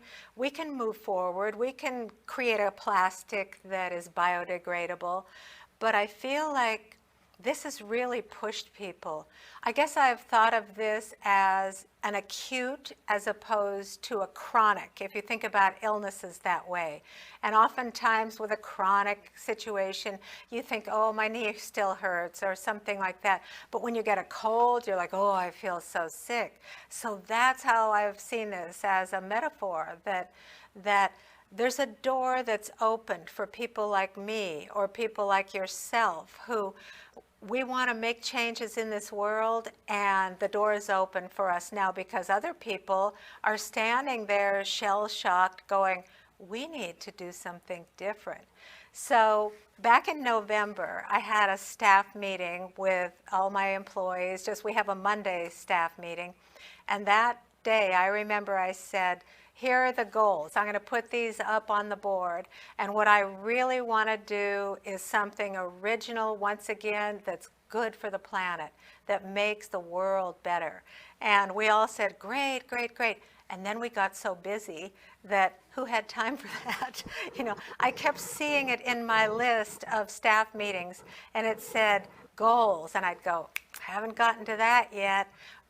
move forward, we can create a plastic that is biodegradable. But I feel like this has really pushed people. I guess I've thought of this as an acute as opposed to a chronic, if you think about illnesses that way. And oftentimes with a chronic situation, you think, oh, my knee still hurts or something like that. But when you get a cold, you're like, oh, I feel so sick. So that's how I've seen this, as a metaphor, that there's a door that's opened for people like me or people like yourself who we want to make changes in this world, and the door is open for us now because other people are standing there shell-shocked going, we need to do something different. So back in November, I had a staff meeting with all my employees. We have a Monday staff meeting. And that day, I remember I said, here are the goals. I'm going to put these up on the board. And what I really want to do is something original, once again, that's good for the planet, that makes the world better. And we all said, great, great, great. And then we got so busy that who had time for that? I kept seeing it in my list of staff meetings, and it said goals. And I'd go, haven't gotten to that yet.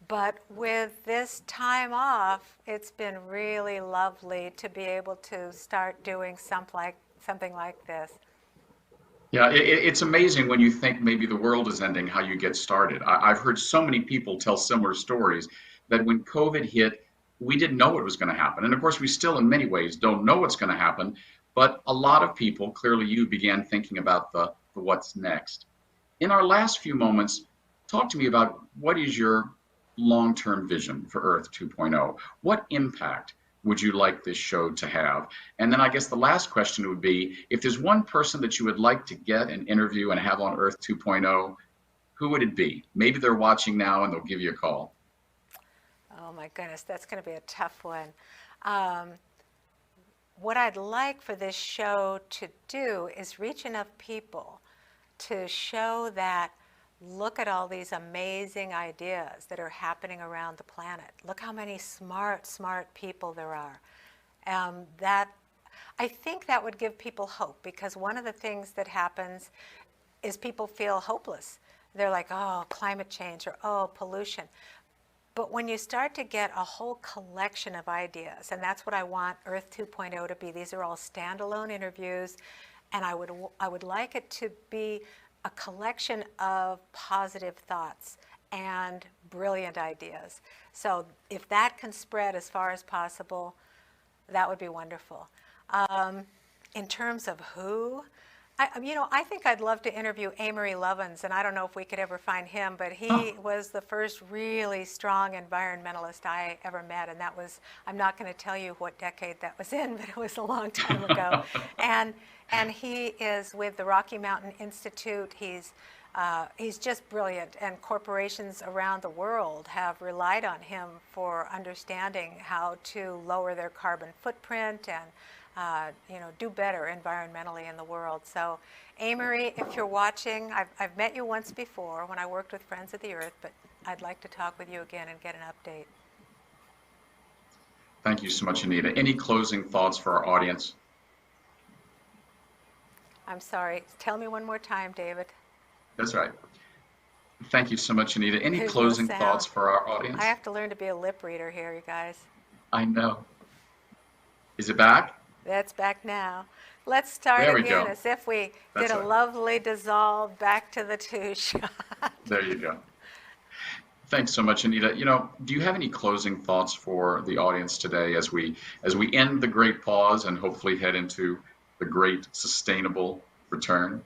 But with this time off, it's been really lovely to be able to start doing something like this. Yeah, it's amazing when you think maybe the world is ending, how you get started. I've heard so many people tell similar stories that when COVID hit, we didn't know what was going to happen. And of course, we still in many ways don't know what's going to happen. But a lot of people, clearly you, began thinking about the what's next. In our last few moments, talk to me about what is your long-term vision for Earth 2.0? What impact would you like this show to have? And then I guess the last question would be, if there's one person that you would like to get an interview and have on Earth 2.0, who would it be? Maybe they're watching now and they'll give you a call. Oh my goodness, that's going to be a tough one. What I'd like for this show to do is reach enough people to show that look at all these amazing ideas that are happening around the planet. Look how many smart people there are. I think that would give people hope, because one of the things that happens is people feel hopeless. They're like, oh, climate change, or oh, pollution. But when you start to get a whole collection of ideas, and that's what I want Earth 2.0 to be. These are all standalone interviews, and I would like it to be a collection of positive thoughts and brilliant ideas. So if that can spread as far as possible, that would be wonderful. In terms of who, I think I'd love to interview Amory Lovins, and I don't know if we could ever find him, but he was the first really strong environmentalist I ever met, and that was, I'm not going to tell you what decade that was in, but it was a long time ago. And he is with the Rocky Mountain Institute. He's just brilliant, and corporations around the world have relied on him for understanding how to lower their carbon footprint and do better environmentally in the world. So, Amory, if you're watching, I've met you once before when I worked with Friends of the Earth, but I'd like to talk with you again and get an update. Thank you so much, Anita. Any closing thoughts for our audience? I'm sorry. Tell me one more time, David. That's right. Thank you so much, Anita. Any There's closing no sound. thoughts for our audience? I have to learn to be a lip reader here, you guys. I know. Is it back? That's back now. Let's start There we again go. as if we That's did a right. lovely dissolve back to the two shot. There you go. Thanks so much, Anita. Do you have any closing thoughts for the audience today as we end the great pause and hopefully head into the great sustainable return?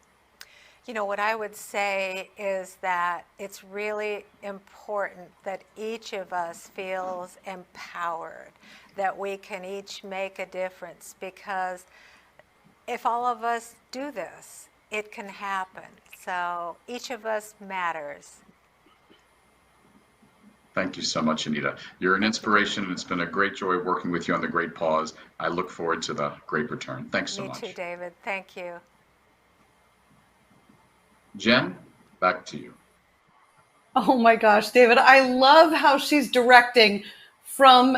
What I would say is that it's really important that each of us feels empowered, that we can each make a difference, because if all of us do this, it can happen. So each of us matters. Thank you so much, Anita. You're an inspiration, and it's been a great joy working with you on the Great Pause. I look forward to the great return. Thanks so much. Me too, David. Thank you. Jen, back to you. Oh my gosh, David, I love how she's directing from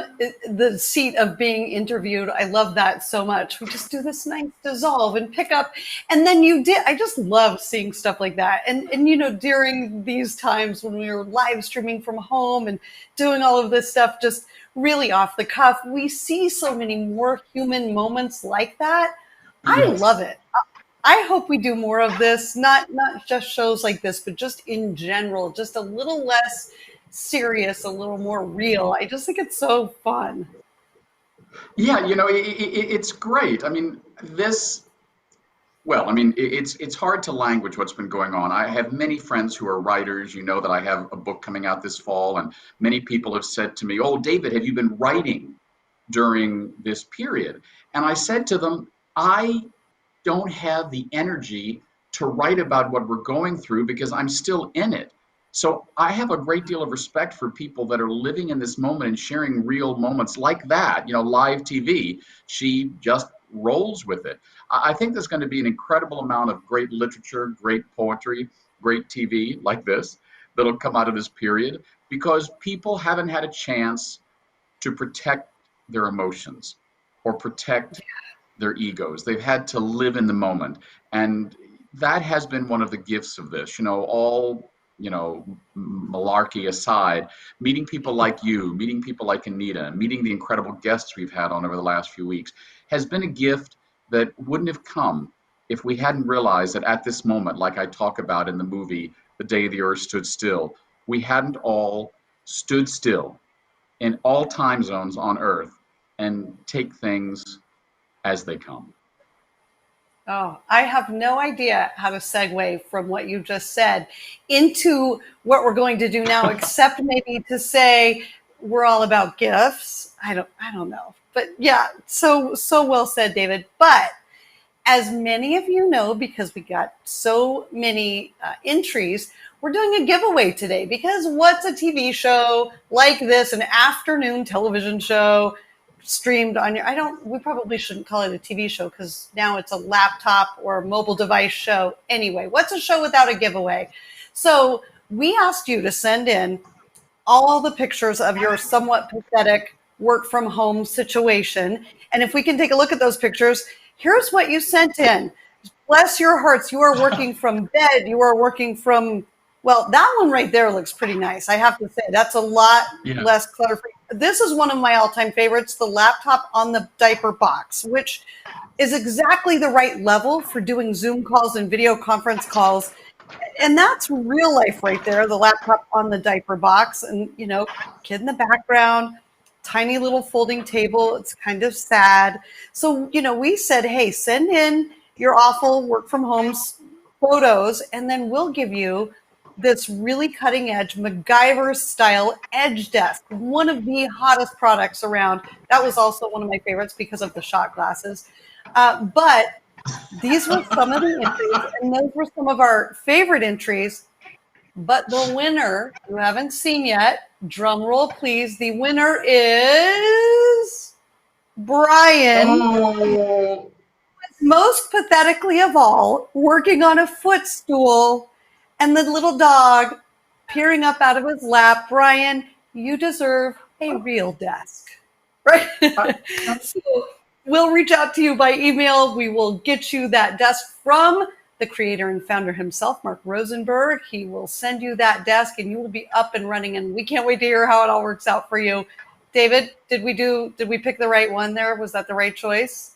the seat of being interviewed. I love that so much. We just do this nice dissolve and pick up. And then I just love seeing stuff like that. And during these times when we were live streaming from home and doing all of this stuff, just really off the cuff, we see so many more human moments like that. I love it. I hope we do more of this, not just shows like this, but just in general, just a little less serious, a little more real. I just think it's so fun. Yeah, it's great. I mean, this Well, I mean, it's hard to language what's been going on. I have many friends who are writers. You know that I have a book coming out this fall, and many people have said to me, "Oh, David, have you been writing during this period?" And I said to them, I don't have the energy to write about what we're going through because I'm still in it. So I have a great deal of respect for people that are living in this moment and sharing real moments like that, live TV. She just rolls with it. I think there's going to be an incredible amount of great literature, great poetry, great TV like this that'll come out of this period because people haven't had a chance to protect their emotions or protect their egos. They've had to live in the moment. And that has been one of the gifts of this, all, malarkey aside, meeting people like you, meeting people like Anita, meeting the incredible guests we've had on over the last few weeks has been a gift that wouldn't have come if we hadn't realized that at this moment, like I talk about in the movie, The Day the Earth Stood Still, we hadn't all stood still in all time zones on Earth and take things as they come. Oh, I have no idea how to segue from what you just said into what we're going to do now, except maybe to say we're all about gifts. I don't know. But yeah, so well said, David. But as many of you know, because we got so many entries, we're doing a giveaway today because what's a TV show like this, an afternoon television show streamed on we probably shouldn't call it a TV show because now it's a laptop or a mobile device show. Anyway, what's a show without a giveaway? So we asked you to send in all the pictures of your somewhat pathetic work from home situation. And if we can take a look at those pictures, here's what you sent in. Bless your hearts. You are working from bed. You are working from, well, that one right there looks pretty nice. I have to say, that's a lot less clutter-free. This is one of my all-time favorites, the laptop on the diaper box, which is exactly the right level for doing Zoom calls and video conference calls. And that's real life right there, the laptop on the diaper box and, kid in the background, tiny little folding table. It's kind of sad. So, we said, hey, send in your awful work from home photos, and then we'll give you this really cutting edge MacGyver style edge desk, one of the hottest products around. That was also one of my favorites because of the shot glasses. But these were some of the entries, and those were some of our favorite entries. But the winner, you haven't seen yet, drum roll please, the winner is Brian. Oh. Most pathetically of all, working on a footstool and the little dog peering up out of his lap. Brian, you deserve a real desk, right? So we'll reach out to you by email. We will get you that desk from the creator and founder himself, Mark Rosenberg. He will send you that desk and you will be up and running. And we can't wait to hear how it all works out for you. David, did we pick the right one there? Was that the right choice?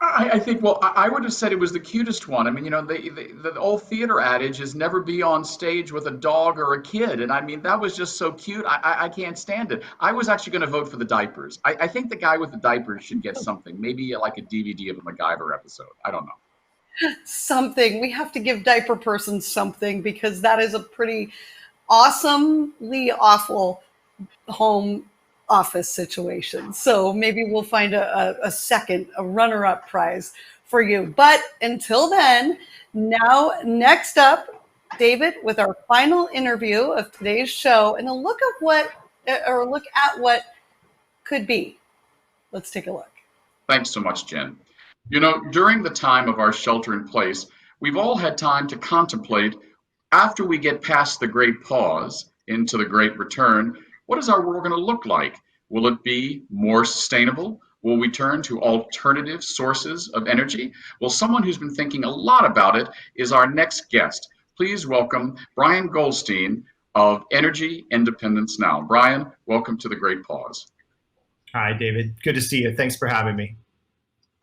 I think, well, I would have said it was the cutest one. I mean, the old theater adage is never be on stage with a dog or a kid. And I mean, that was just so cute. I can't stand it. I was actually going to vote for the diapers. I think the guy with the diapers should get something, maybe like a DVD of a MacGyver episode. I don't know. Something. We have to give diaper person something because that is a pretty awesomely awful home office situation. So maybe we'll find a runner-up prize for you. But until then, now next up, David, with our final interview of today's show and a look at what could be. Let's take a look. Thanks so much, Jen. During the time of our shelter in place, we've all had time to contemplate, after we get past the great pause into the great return, what is our world going to look like? Will it be more sustainable? Will we turn to alternative sources of energy? Well, someone who's been thinking a lot about it is our next guest. Please welcome Brian Goldstein of Energy Independence Now. Brian, welcome to the Great Pause. Hi, David. Good to see you. Thanks for having me.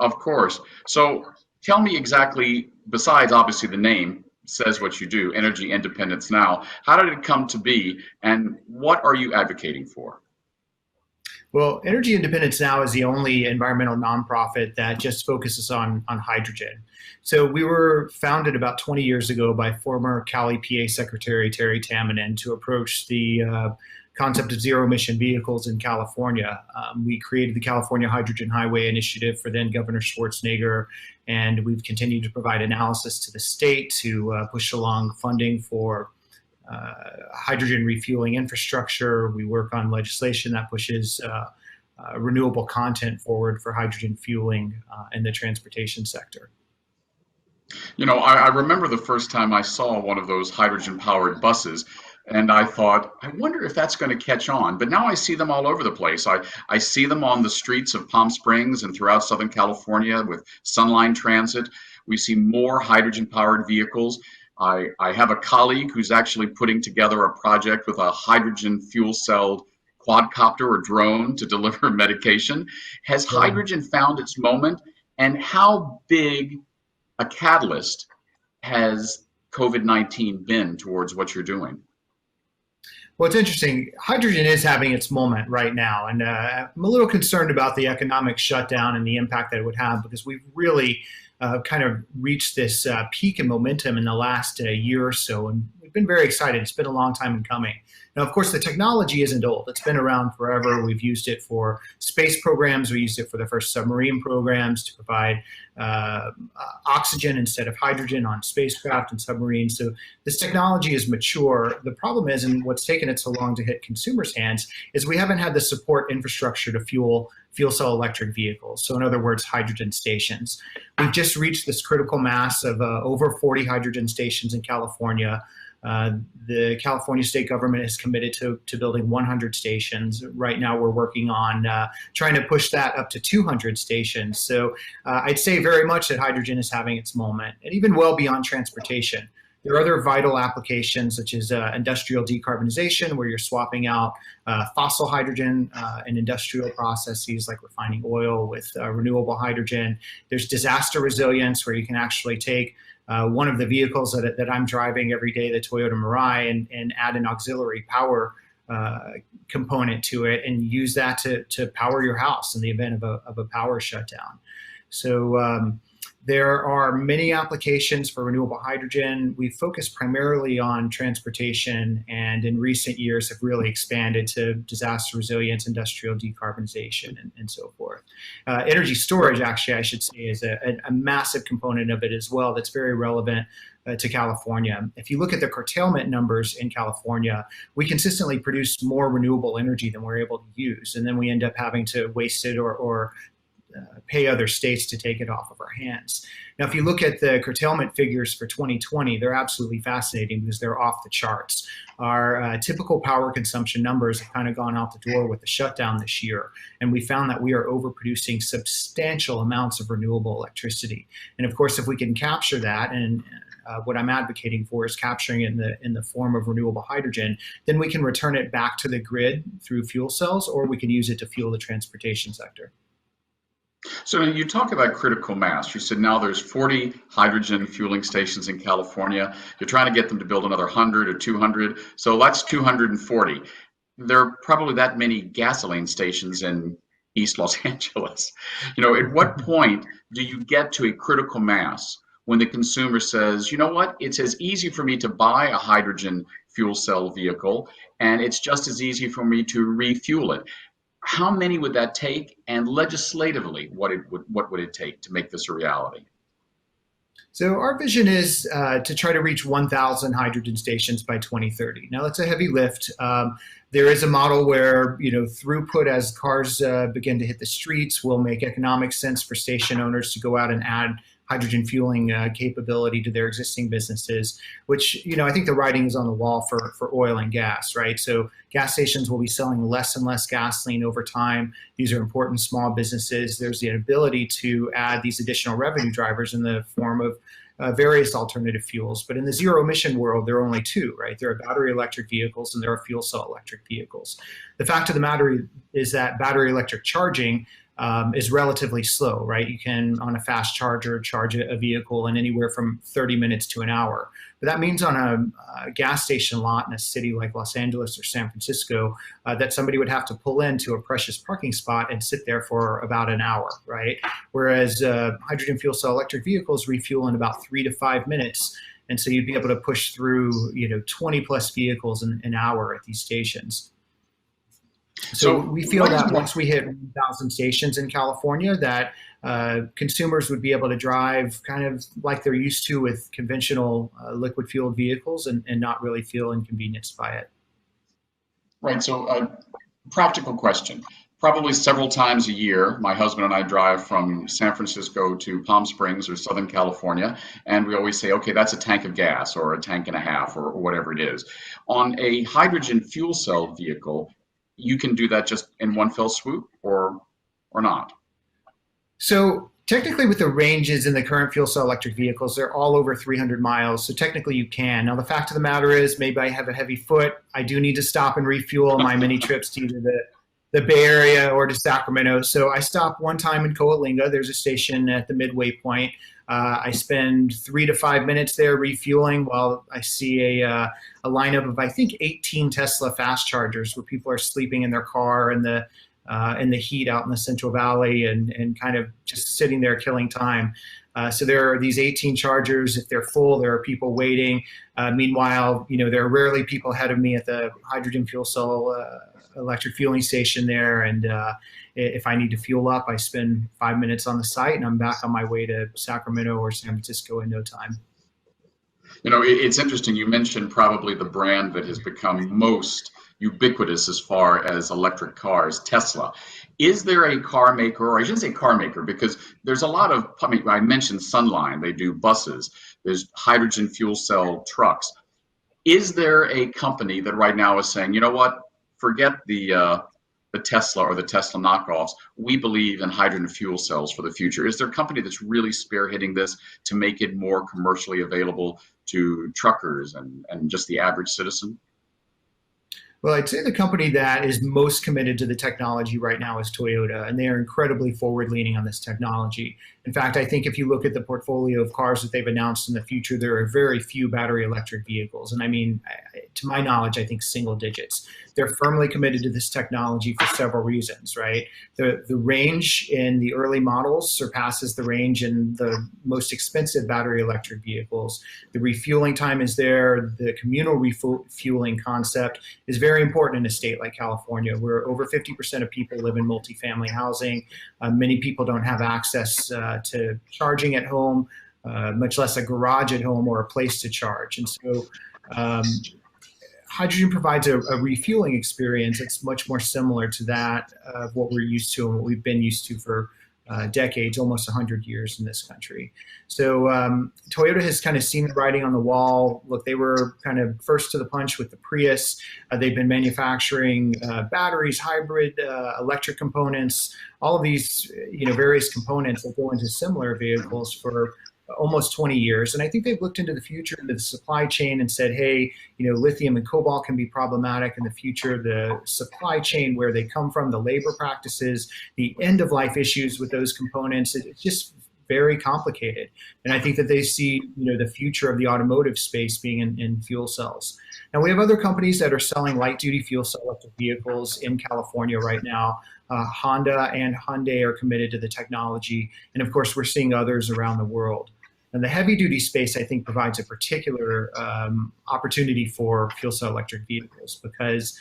Of course. So tell me exactly, besides obviously the name says what you do, Energy Independence Now, how did it come to be and what are you advocating for? Well, Energy Independence Now is the only environmental nonprofit that just focuses on hydrogen. So we were founded about 20 years ago by former Cali PA Secretary Terry Tamminen to approach the concept of zero emission vehicles in California. We created the California Hydrogen Highway Initiative for then Governor Schwarzenegger, and we've continued to provide analysis to the state to push along funding for hydrogen refueling infrastructure. We work on legislation that pushes renewable content forward for hydrogen fueling in the transportation sector. You know, I remember the first time I saw one of those hydrogen-powered buses, and I thought, I wonder if that's going to catch on. But now I see them all over the place. I see them on the streets of Palm Springs and throughout Southern California with Sunline Transit. We see more hydrogen-powered vehicles. I have a colleague who's actually putting together a project with a hydrogen fuel cell quadcopter or drone to deliver medication. Has hydrogen found its moment? And how big a catalyst has COVID-19 been towards what you're doing? Well, it's interesting. Hydrogen is having its moment right now. And I'm a little concerned about the economic shutdown and the impact that it would have, because we've really kind of reached this peak in momentum in the last year or so. And we've been very excited. It's been a long time in coming. Now, of course, the technology isn't old. It's been around forever. We've used it for space programs. We used it for the first submarine programs to provide oxygen instead of hydrogen on spacecraft and submarines. So this technology is mature. The problem is, and what's taken it so long to hit consumers' hands, is we haven't had the support infrastructure to fuel cell electric vehicles. So in other words, hydrogen stations. We've just reached this critical mass of over 40 hydrogen stations in California. The California state government is committed to building 100 stations. Right now we're working on trying to push that up to 200 stations. So I'd say very much that hydrogen is having its moment, and even well beyond transportation. There are other vital applications such as industrial decarbonization, where you're swapping out fossil hydrogen in industrial processes like refining oil with renewable hydrogen. There's disaster resilience, where you can actually take one of the vehicles that I'm driving every day, the Toyota Mirai, and add an auxiliary power component to it and use that to power your house in the event of a power shutdown. So there are many applications for renewable hydrogen. We focus primarily on transportation, and in recent years have really expanded to disaster resilience, industrial decarbonization, and so forth. Energy storage, actually, I should say, is a massive component of it as well that's very relevant to California. If you look at the curtailment numbers in California, we consistently produce more renewable energy than we're able to use, and then we end up having to waste it or pay other states to take it off of our hands. Now, if you look at the curtailment figures for 2020, they're absolutely fascinating because they're off the charts. Our typical power consumption numbers have kind of gone out the door with the shutdown this year, and we found that we are overproducing substantial amounts of renewable electricity. And of course, if we can capture that, and what I'm advocating for is capturing it in the form of renewable hydrogen, then we can return it back to the grid through fuel cells, or we can use it to fuel the transportation sector. So you talk about critical mass. You said now there's 40 hydrogen fueling stations in California. You're trying to get them to build another 100 or 200. So that's 240. There are probably that many gasoline stations in East Los Angeles. You know, at what point do you get to a critical mass when the consumer says, you know what, it's as easy for me to buy a hydrogen fuel cell vehicle, and it's just as easy for me to refuel it? How many would that take, and legislatively, what would it take to make this a reality? So our vision is to try to reach 1,000 hydrogen stations by 2030. Now that's a heavy lift. There is a model where, you know, throughput as cars begin to hit the streets will make economic sense for station owners to go out and add hydrogen fueling capability to their existing businesses, which, you know, I think the writing is on the wall for oil and gas, right? So gas stations will be selling less and less gasoline over time. These are important small businesses. There's the ability to add these additional revenue drivers in the form of various alternative fuels. But in the zero emission world, there are only two, right? There are battery electric vehicles and there are fuel cell electric vehicles. The fact of the matter is that battery electric charging is relatively slow, right? You can, on a fast charger, charge a vehicle in anywhere from 30 minutes to an hour. But that means on a gas station lot in a city like Los Angeles or San Francisco, that somebody would have to pull into a precious parking spot and sit there for about an hour, right? Whereas hydrogen fuel cell electric vehicles refuel in about 3 to 5 minutes. And so you'd be able to push through, 20 plus vehicles in an hour at these stations. So we feel that once we hit 1,000 stations in California, that consumers would be able to drive kind of like they're used to with conventional liquid fueled vehicles and not really feel inconvenienced by it. Right. So practical question. Probably several times a year, my husband and I drive from San Francisco to Palm Springs or Southern California, and we always say, okay, that's a tank of gas or a tank and a half or whatever it is. On a hydrogen fuel cell vehicle, you can do that just in one fell swoop or not? So technically with the ranges in the current fuel cell electric vehicles, they're all over 300 miles. So technically you can. Now the fact of the matter is maybe I have a heavy foot. I do need to stop and refuel on my many trips to either the Bay Area or to Sacramento. So I stop one time in Coalinga. There's a station at the midway point. I spend 3 to 5 minutes there refueling while I see a lineup of, I think, 18 Tesla fast chargers where people are sleeping in their car in the heat out in the Central Valley and kind of just sitting there killing time. So there are these 18 chargers. If they're full, there are people waiting. Meanwhile, there are rarely people ahead of me at the hydrogen fuel cell electric fueling station there. And if I need to fuel up, I spend 5 minutes on the site and I'm back on my way to Sacramento or San Francisco in no time. It's interesting. You mentioned probably the brand that has become most ubiquitous as far as electric cars, Tesla. Is there a car maker, or I shouldn't say car maker, because there's a lot of, I mentioned Sunline, they do buses, there's hydrogen fuel cell trucks. Is there a company that right now is saying, you know what, forget the Tesla or the Tesla knockoffs, we believe in hydrogen fuel cells for the future? Is there a company that's really spearheading this to make it more commercially available to truckers and just the average citizen? Well, I'd say the company that is most committed to the technology right now is Toyota, and they are incredibly forward-leaning on this technology. In fact, I think if you look at the portfolio of cars that they've announced in the future, there are very few battery electric vehicles. And I mean, to my knowledge, I think single digits. They're firmly committed to this technology for several reasons, right? The range in the early models surpasses the range in the most expensive battery electric vehicles. The refueling time is there. The communal refueling concept is very important in a state like California, where over 50% of people live in multifamily housing. Many people don't have access to charging at home, much less a garage at home or a place to charge. And so hydrogen provides a refueling experience that's much more similar to that of what we're used to and what we've been used to for decades, almost 100 years in this country. So Toyota has kind of seen the writing on the wall. Look, they were kind of first to the punch with the Prius. They've been manufacturing batteries, hybrid electric components, all of these various components that go into similar vehicles for almost 20 years. And I think they've looked into the future, into the supply chain and said, hey, lithium and cobalt can be problematic in the future. The supply chain, where they come from, the labor practices, the end of life issues with those components, it's just very complicated. And I think that they see, the future of the automotive space being in fuel cells. Now, we have other companies that are selling light duty fuel cell electric vehicles in California right now. Honda and Hyundai are committed to the technology. And of course, we're seeing others around the world. And the heavy duty space, I think, provides a particular opportunity for fuel cell electric vehicles, because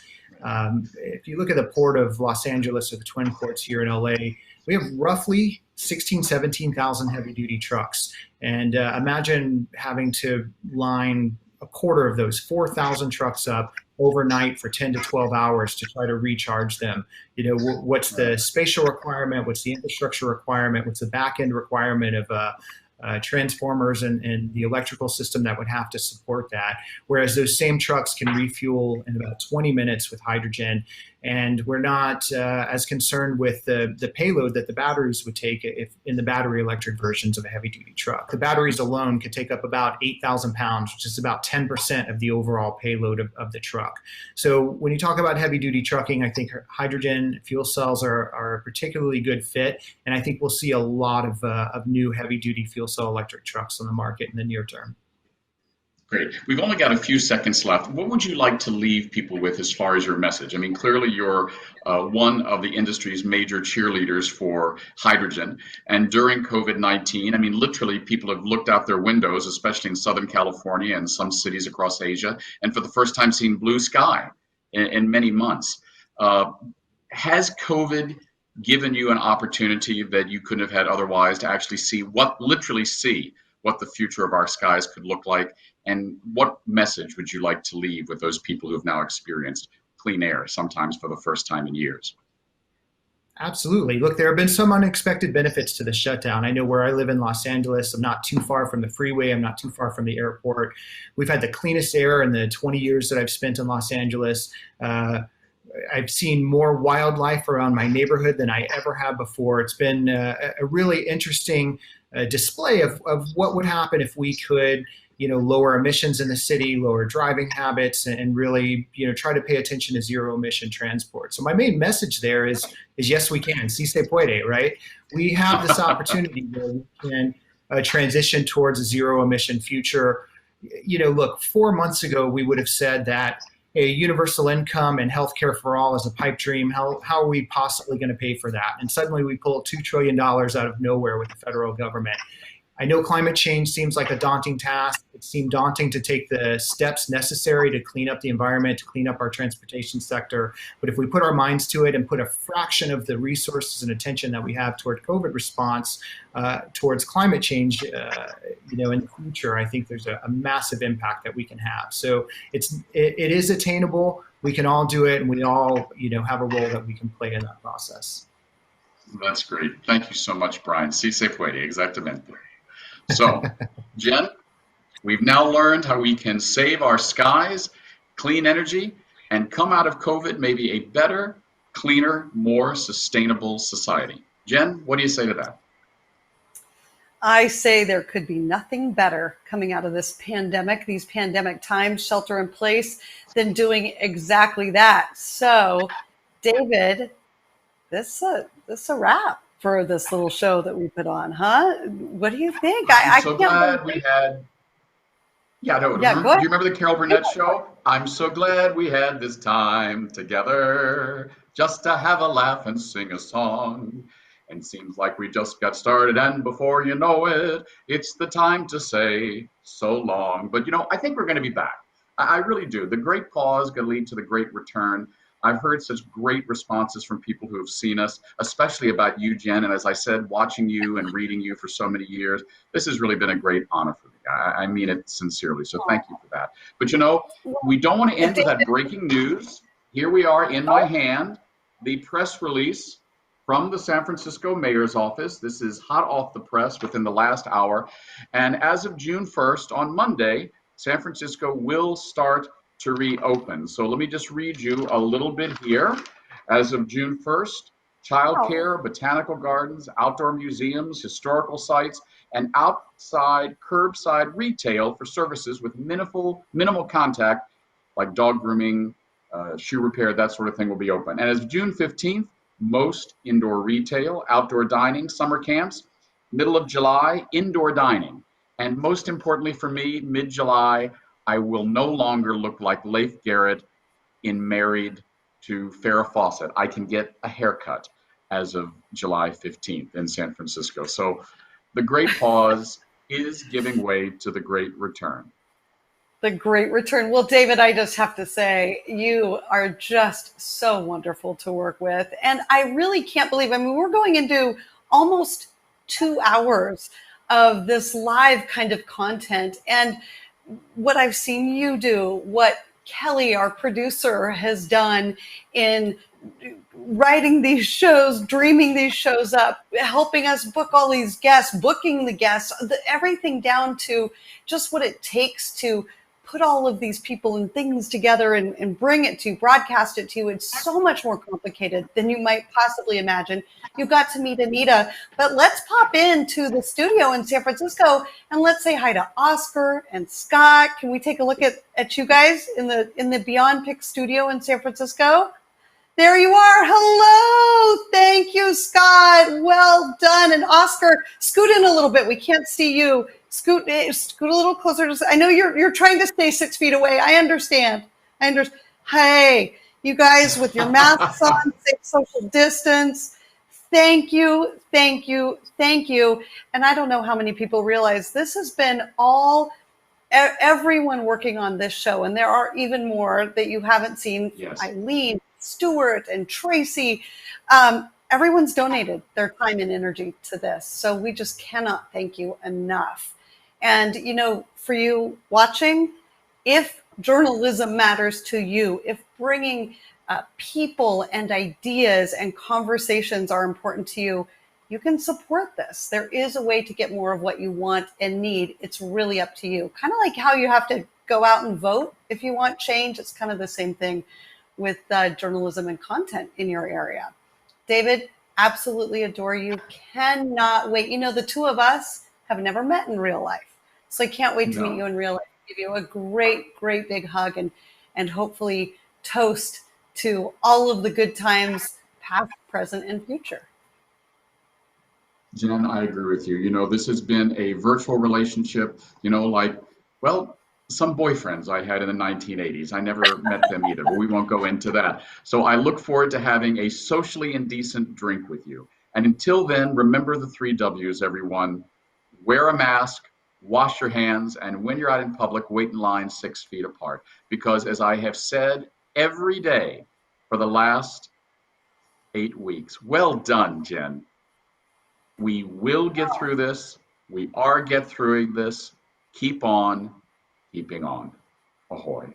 if you look at the port of Los Angeles or the twin ports here in LA, we have roughly 17,000 heavy duty trucks. And imagine having to line a quarter of those 4,000 trucks up overnight for 10 to 12 hours to try to recharge them. What's the spatial requirement? What's the infrastructure requirement? What's the back end requirement of transformers and the electrical system that would have to support that? Whereas those same trucks can refuel in about 20 minutes with hydrogen. And we're not as concerned with the payload that the batteries would take if in the battery electric versions of a heavy duty truck. The batteries alone could take up about 8,000 pounds, which is about 10% of the overall payload of the truck. So when you talk about heavy duty trucking, I think hydrogen fuel cells are a particularly good fit. And I think we'll see a lot of new heavy duty fuel cell electric trucks on the market in the near term. Great. We've only got a few seconds left. What would you like to leave people with as far as your message? I mean, clearly you're one of the industry's major cheerleaders for hydrogen. And during COVID-19, I mean, literally people have looked out their windows, especially in Southern California and some cities across Asia, and for the first time seen blue sky in many months. Has COVID given you an opportunity that you couldn't have had otherwise to actually literally see what the future of our skies could look like? And what message would you like to leave with those people who have now experienced clean air, sometimes for the first time in years? Absolutely. Look, there have been some unexpected benefits to the shutdown. I know where I live in Los Angeles, I'm not too far from the freeway, I'm not too far from the airport. We've had the cleanest air in the 20 years that I've spent in Los Angeles. I've seen more wildlife around my neighborhood than I ever have before. It's been a really interesting display of what would happen if we could lower emissions in the city, lower driving habits, and really, try to pay attention to zero emission transport. So my main message there is yes, we can. Si se puede, right? We have this opportunity where we can transition towards a zero emission future. Look, 4 months ago, we would have said that a universal income and healthcare for all is a pipe dream. How are we possibly going to pay for that? And suddenly we pull $2 trillion out of nowhere with the federal government. I know climate change seems like a daunting task. It seemed daunting to take the steps necessary to clean up the environment, to clean up our transportation sector. But if we put our minds to it and put a fraction of the resources and attention that we have toward COVID response towards climate change, in the future, I think there's a massive impact that we can have. So it is attainable. We can all do it, and we all, have a role that we can play in that process. That's great. Thank you so much, Brian. Si se puede, exactamente. So, Jen, we've now learned how we can save our skies, clean energy, and come out of COVID maybe a better, cleaner, more sustainable society. Jen, what do you say to that? I say there could be nothing better coming out of this pandemic, these pandemic times, shelter in place, than doing exactly that. So, David, this is a wrap for this little show that we put on, huh? What do you think? I'm so glad we had. Yeah, no. Do you remember the Carol Burnett show? I'm so glad we had this time together, just to have a laugh and sing a song. And seems like we just got started, and before you know it, it's the time to say so long. But I think we're going to be back. I really do. The great pause is going to lead to the great return. I've heard such great responses from people who have seen us, especially about you, Jen. And as I said, watching you and reading you for so many years, this has really been a great honor for me. I mean it sincerely. So thank you for that. But we don't want to end with that breaking news. Here we are in my hand, the press release from the San Francisco mayor's office. This is hot off the press within the last hour. And as of June 1st, on Monday, San Francisco will start to reopen. So let me just read you a little bit here. As of June 1st, childcare, botanical gardens, outdoor museums, historical sites, and outside curbside retail for services with minimal contact, like dog grooming, shoe repair, that sort of thing, will be open. And as of June 15th, most indoor retail, outdoor dining, summer camps. Middle of July, indoor dining. And most importantly for me, mid-July, I will no longer look like Leif Garrett in Married to Farrah Fawcett. I can get a haircut as of July 15th in San Francisco. So the great pause is giving way to the great return. The great return. Well, David, I just have to say, you are just so wonderful to work with. And I really can't believe, we're going into almost 2 hours of this live kind of content. And what I've seen you do, what Kelly, our producer, has done in writing these shows, dreaming these shows up, helping us book all these guests, booking the guests, everything down to just what it takes to put all of these people and things together and bring it to you, broadcast it to you. It's so much more complicated than you might possibly imagine. You got to meet Anita, but let's pop into the studio in San Francisco and let's say hi to Oscar and Scott. Can we take a look at you guys in the Beyond Pick studio in San Francisco? There you are. Hello. Thank you, Scott. Well done. And Oscar, scoot in a little bit. We can't see you. Scoot a little closer. I know you're trying to stay 6 feet away. I understand. Hey, you guys with your masks on, safe social distance. Thank you. And I don't know how many people realize this has been everyone working on this show. And there are even more that you haven't seen. Yes. Eileen, Stuart, and Tracy. Everyone's donated their time and energy to this. So we just cannot thank you enough. And, for you watching, if journalism matters to you, if bringing people and ideas and conversations are important to you, you can support this. There is a way to get more of what you want and need. It's really up to you. Kind of like how you have to go out and vote if you want change. It's kind of the same thing with journalism and content in your area. David, absolutely adore you. Cannot wait. The two of us have never met in real life. So I can't wait to meet you in real life. Give you a great, great big hug and hopefully toast to all of the good times, past, present, and future. Jen, I agree with you. This has been a virtual relationship, some boyfriends I had in the 1980s. I never met them either, but we won't go into that. So I look forward to having a socially indecent drink with you. And until then, remember the 3 W's, everyone. Wear a mask, wash your hands, and when you're out in public, wait in line 6 feet apart. Because as I have said every day for the last 8 weeks, well done, Jen. We will get through this. We are get through this. Keep on keeping on. Ahoy.